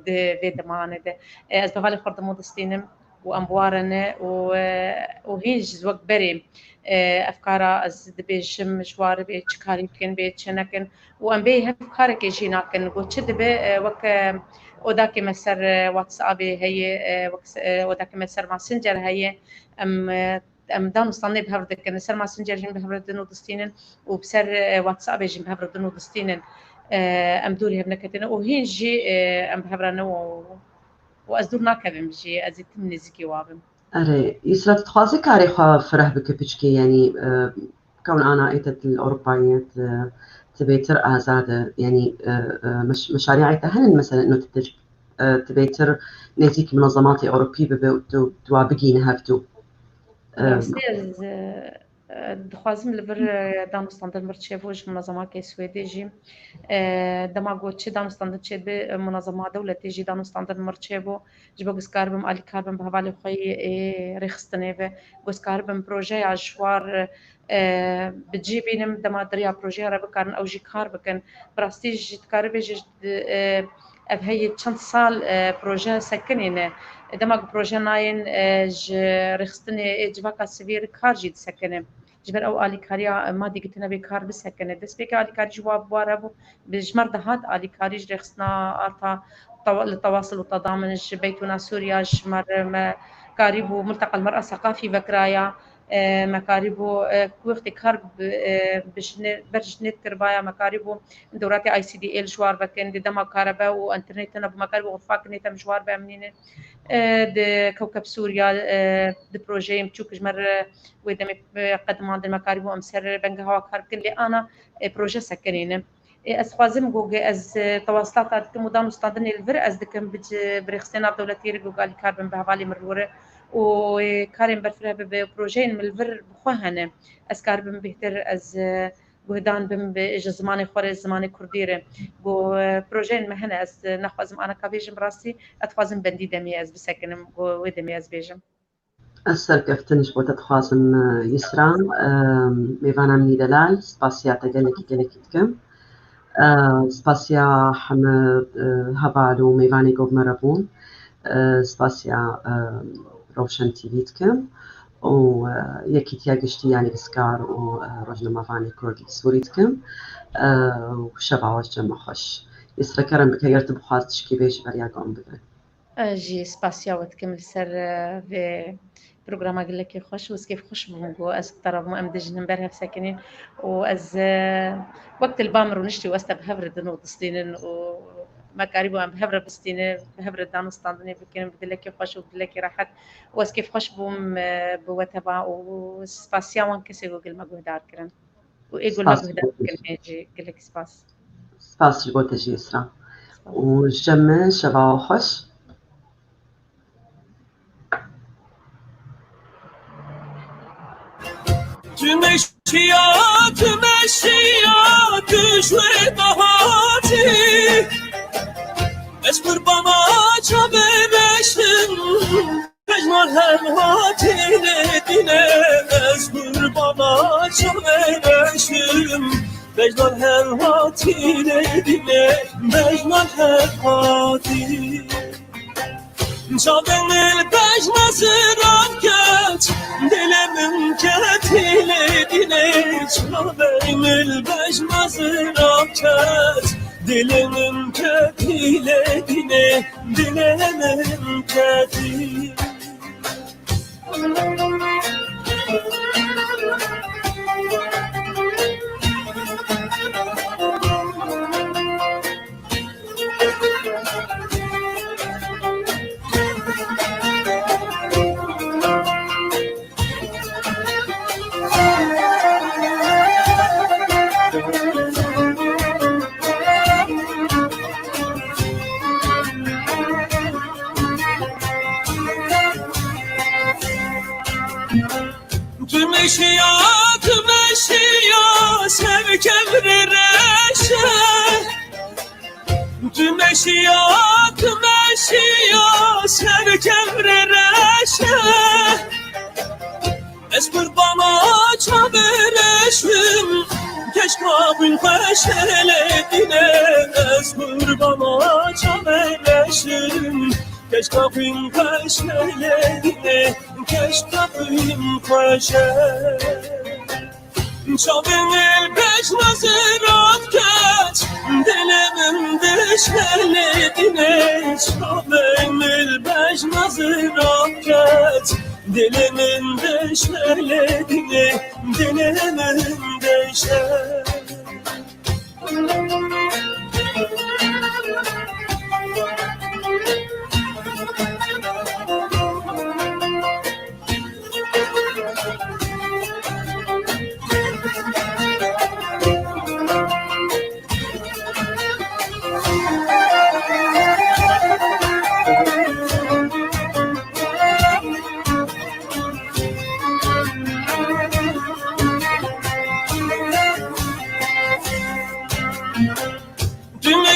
د فيدا معنا ده از بفالي خرد مو دستينم وامبوارنا وهيج زوق بري افكارا از دبيش مشوار بيت كاري كن بيت شنكن وام بي افكار كيجينا كن وتشد به وك وذاك مسر واتساب هي وذاك مسر ماسنجر هي ام دام صني بهفرد كن سر ماسنجر جن بهفرد نو دستينن وبسر واتساب جن بهفرد نو دستينن ام دوري هبنكتنا وهين جي ام بهفرنا وازدورنا كبم جي ازيت من زكي وابم أري يسرا تتخاصي كاري خا فرح بك بيشكي يعني كون أنا إيتت الأوروبيات تبيتر آزادة يعني مشاريعي تهن مثلا إنه تبيتر نزيك منظمات أوروبية دوا بقين هفتو راسيز دخوازم لبر دانستاندر مرتشيفوش منظمات كسويدي جي دما قوتشي دانستاندر تشيد بمنظمات دولتي جي دانستاندر مرتشيفو جبو قسكاربم آلي كاربم بهوالي خوي ريخستنيفه قسكاربم بروجي عجوار بتجيبينم دما دريا بروجي ربكارن أو جي كاربكن براستيج تكاربي جي هي چند سال بروژه سکنینه دما بروژه ناین ج رخصتنی جواکا سویر کار جید سکنه جبر او آلی کاریا ما دیگه به کار بسکنه دست بیک آلی کاری جواب بواره بو بجمر دهات آلی کاری رخصتنا آرتا التواصل والتضامن بيتنا سوريا جمر كاريبو ملتقى المرأة الثقافي بكرايا مكاربو وقت كارب برجنت كربايا مكاربو دورات اي سي دي ال شوار بكن دما كهرباء وانترنت انا بمكاربو غرفاك نيتا مشوار بامنين د كوكب سوريا د بروجي متشوك جمر ودم قدم عند المكاربو امسر بنغها كارب كن لي انا بروجي سكنين از خوازم گوگه از تواصلات مدام استادنی الفر از دکم برخصنا بدولتی رجوع کاربن به حوالی مروره و کارم برفره به پروژه من الفر بخواهنه از کاربن بهتر از جهدان بم به زمان خور زمان کردیره و پروژه مهنه از نخوازم انا کاویجم راستی اتخوازم بندی دمی از بسکنم و دمی از بیجم السركفتنش بوتا تخوازم يسرا ميفانا من دلال سباسياتا جلك تكم سباسيا حمد هبالو ميفاني قوب مرابون سباسيا روشن تيفيتكم و يكي تياقشتي يعني بسكار و رجنا مفاني كردي سوريتكم وشباوش جمع خوش يسرا كرم بك يرتب خواز تشكي بيش بريا قوم ببن جي سباسيا وتكمل سر في برنامج قال لك خوش وكيف خوش بمجو از طرب مؤمدج نمبرها في ساكنين واز وقت البامر ونشتي واست بهبر دنو دستين وما قريبو ام بهبر بستين بهبر دانو ستاندني بكين بدل لك خوش وبدل لك راحت واز كيف خوش بوم بوتبع وسباسيا وان كسي جوجل ما جهدار كرن ويقول ما جهدار كرن يجي قال لك سباس جوتا جي اسرا وجمع شباب خوش تمشيات شوي بهاتي اسمر بما جابه بشم بجمال هم هاتي لدينه اسمر بما جابه بشم بجمال هم هاتي لدينه بجمال هم هاتي جابن البج نزران كت دلم كتيل دينه جابن البج نزران كت دلم كتيل دينه دلم كتيل تمشيا سبكبر رشه تمشيا سبكبر رشه از قربانا çabereşim keşkabın peşele dine az قربانا çabereşim keşkabın peşele dine keşkabın peşele Çabın el beş nazirat geç Dilimin düşlerine Çabın el beş nazirat geç Dilimin düşlerine Dilimin düşlerine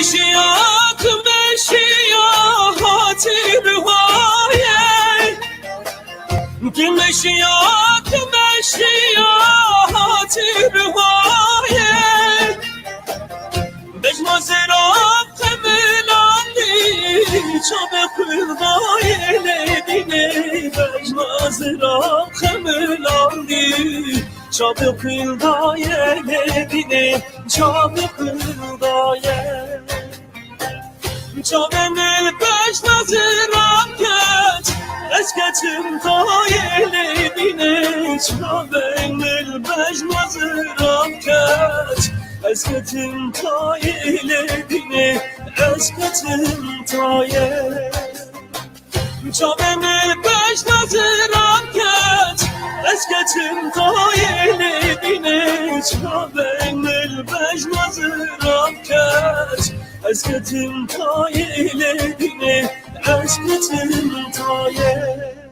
Meşiyat meşiyat hatir haye Meşiyat meşiyat hatir haye Bejmazerat temelandi Çabe kırdaye ledine Bejmazerat temelandi Çabe kırdaye ledine Çabe kırdaye Çaben el beş nazirat geç Esketim tayeli dine Çaben el beş nazirat geç Esketim tayeli dine Esketim tayeli Çaben el beş nazirat geç Esketim tayeli dine Çaben el beş nazirat geç Esketim tayeli dine Esketim tayeli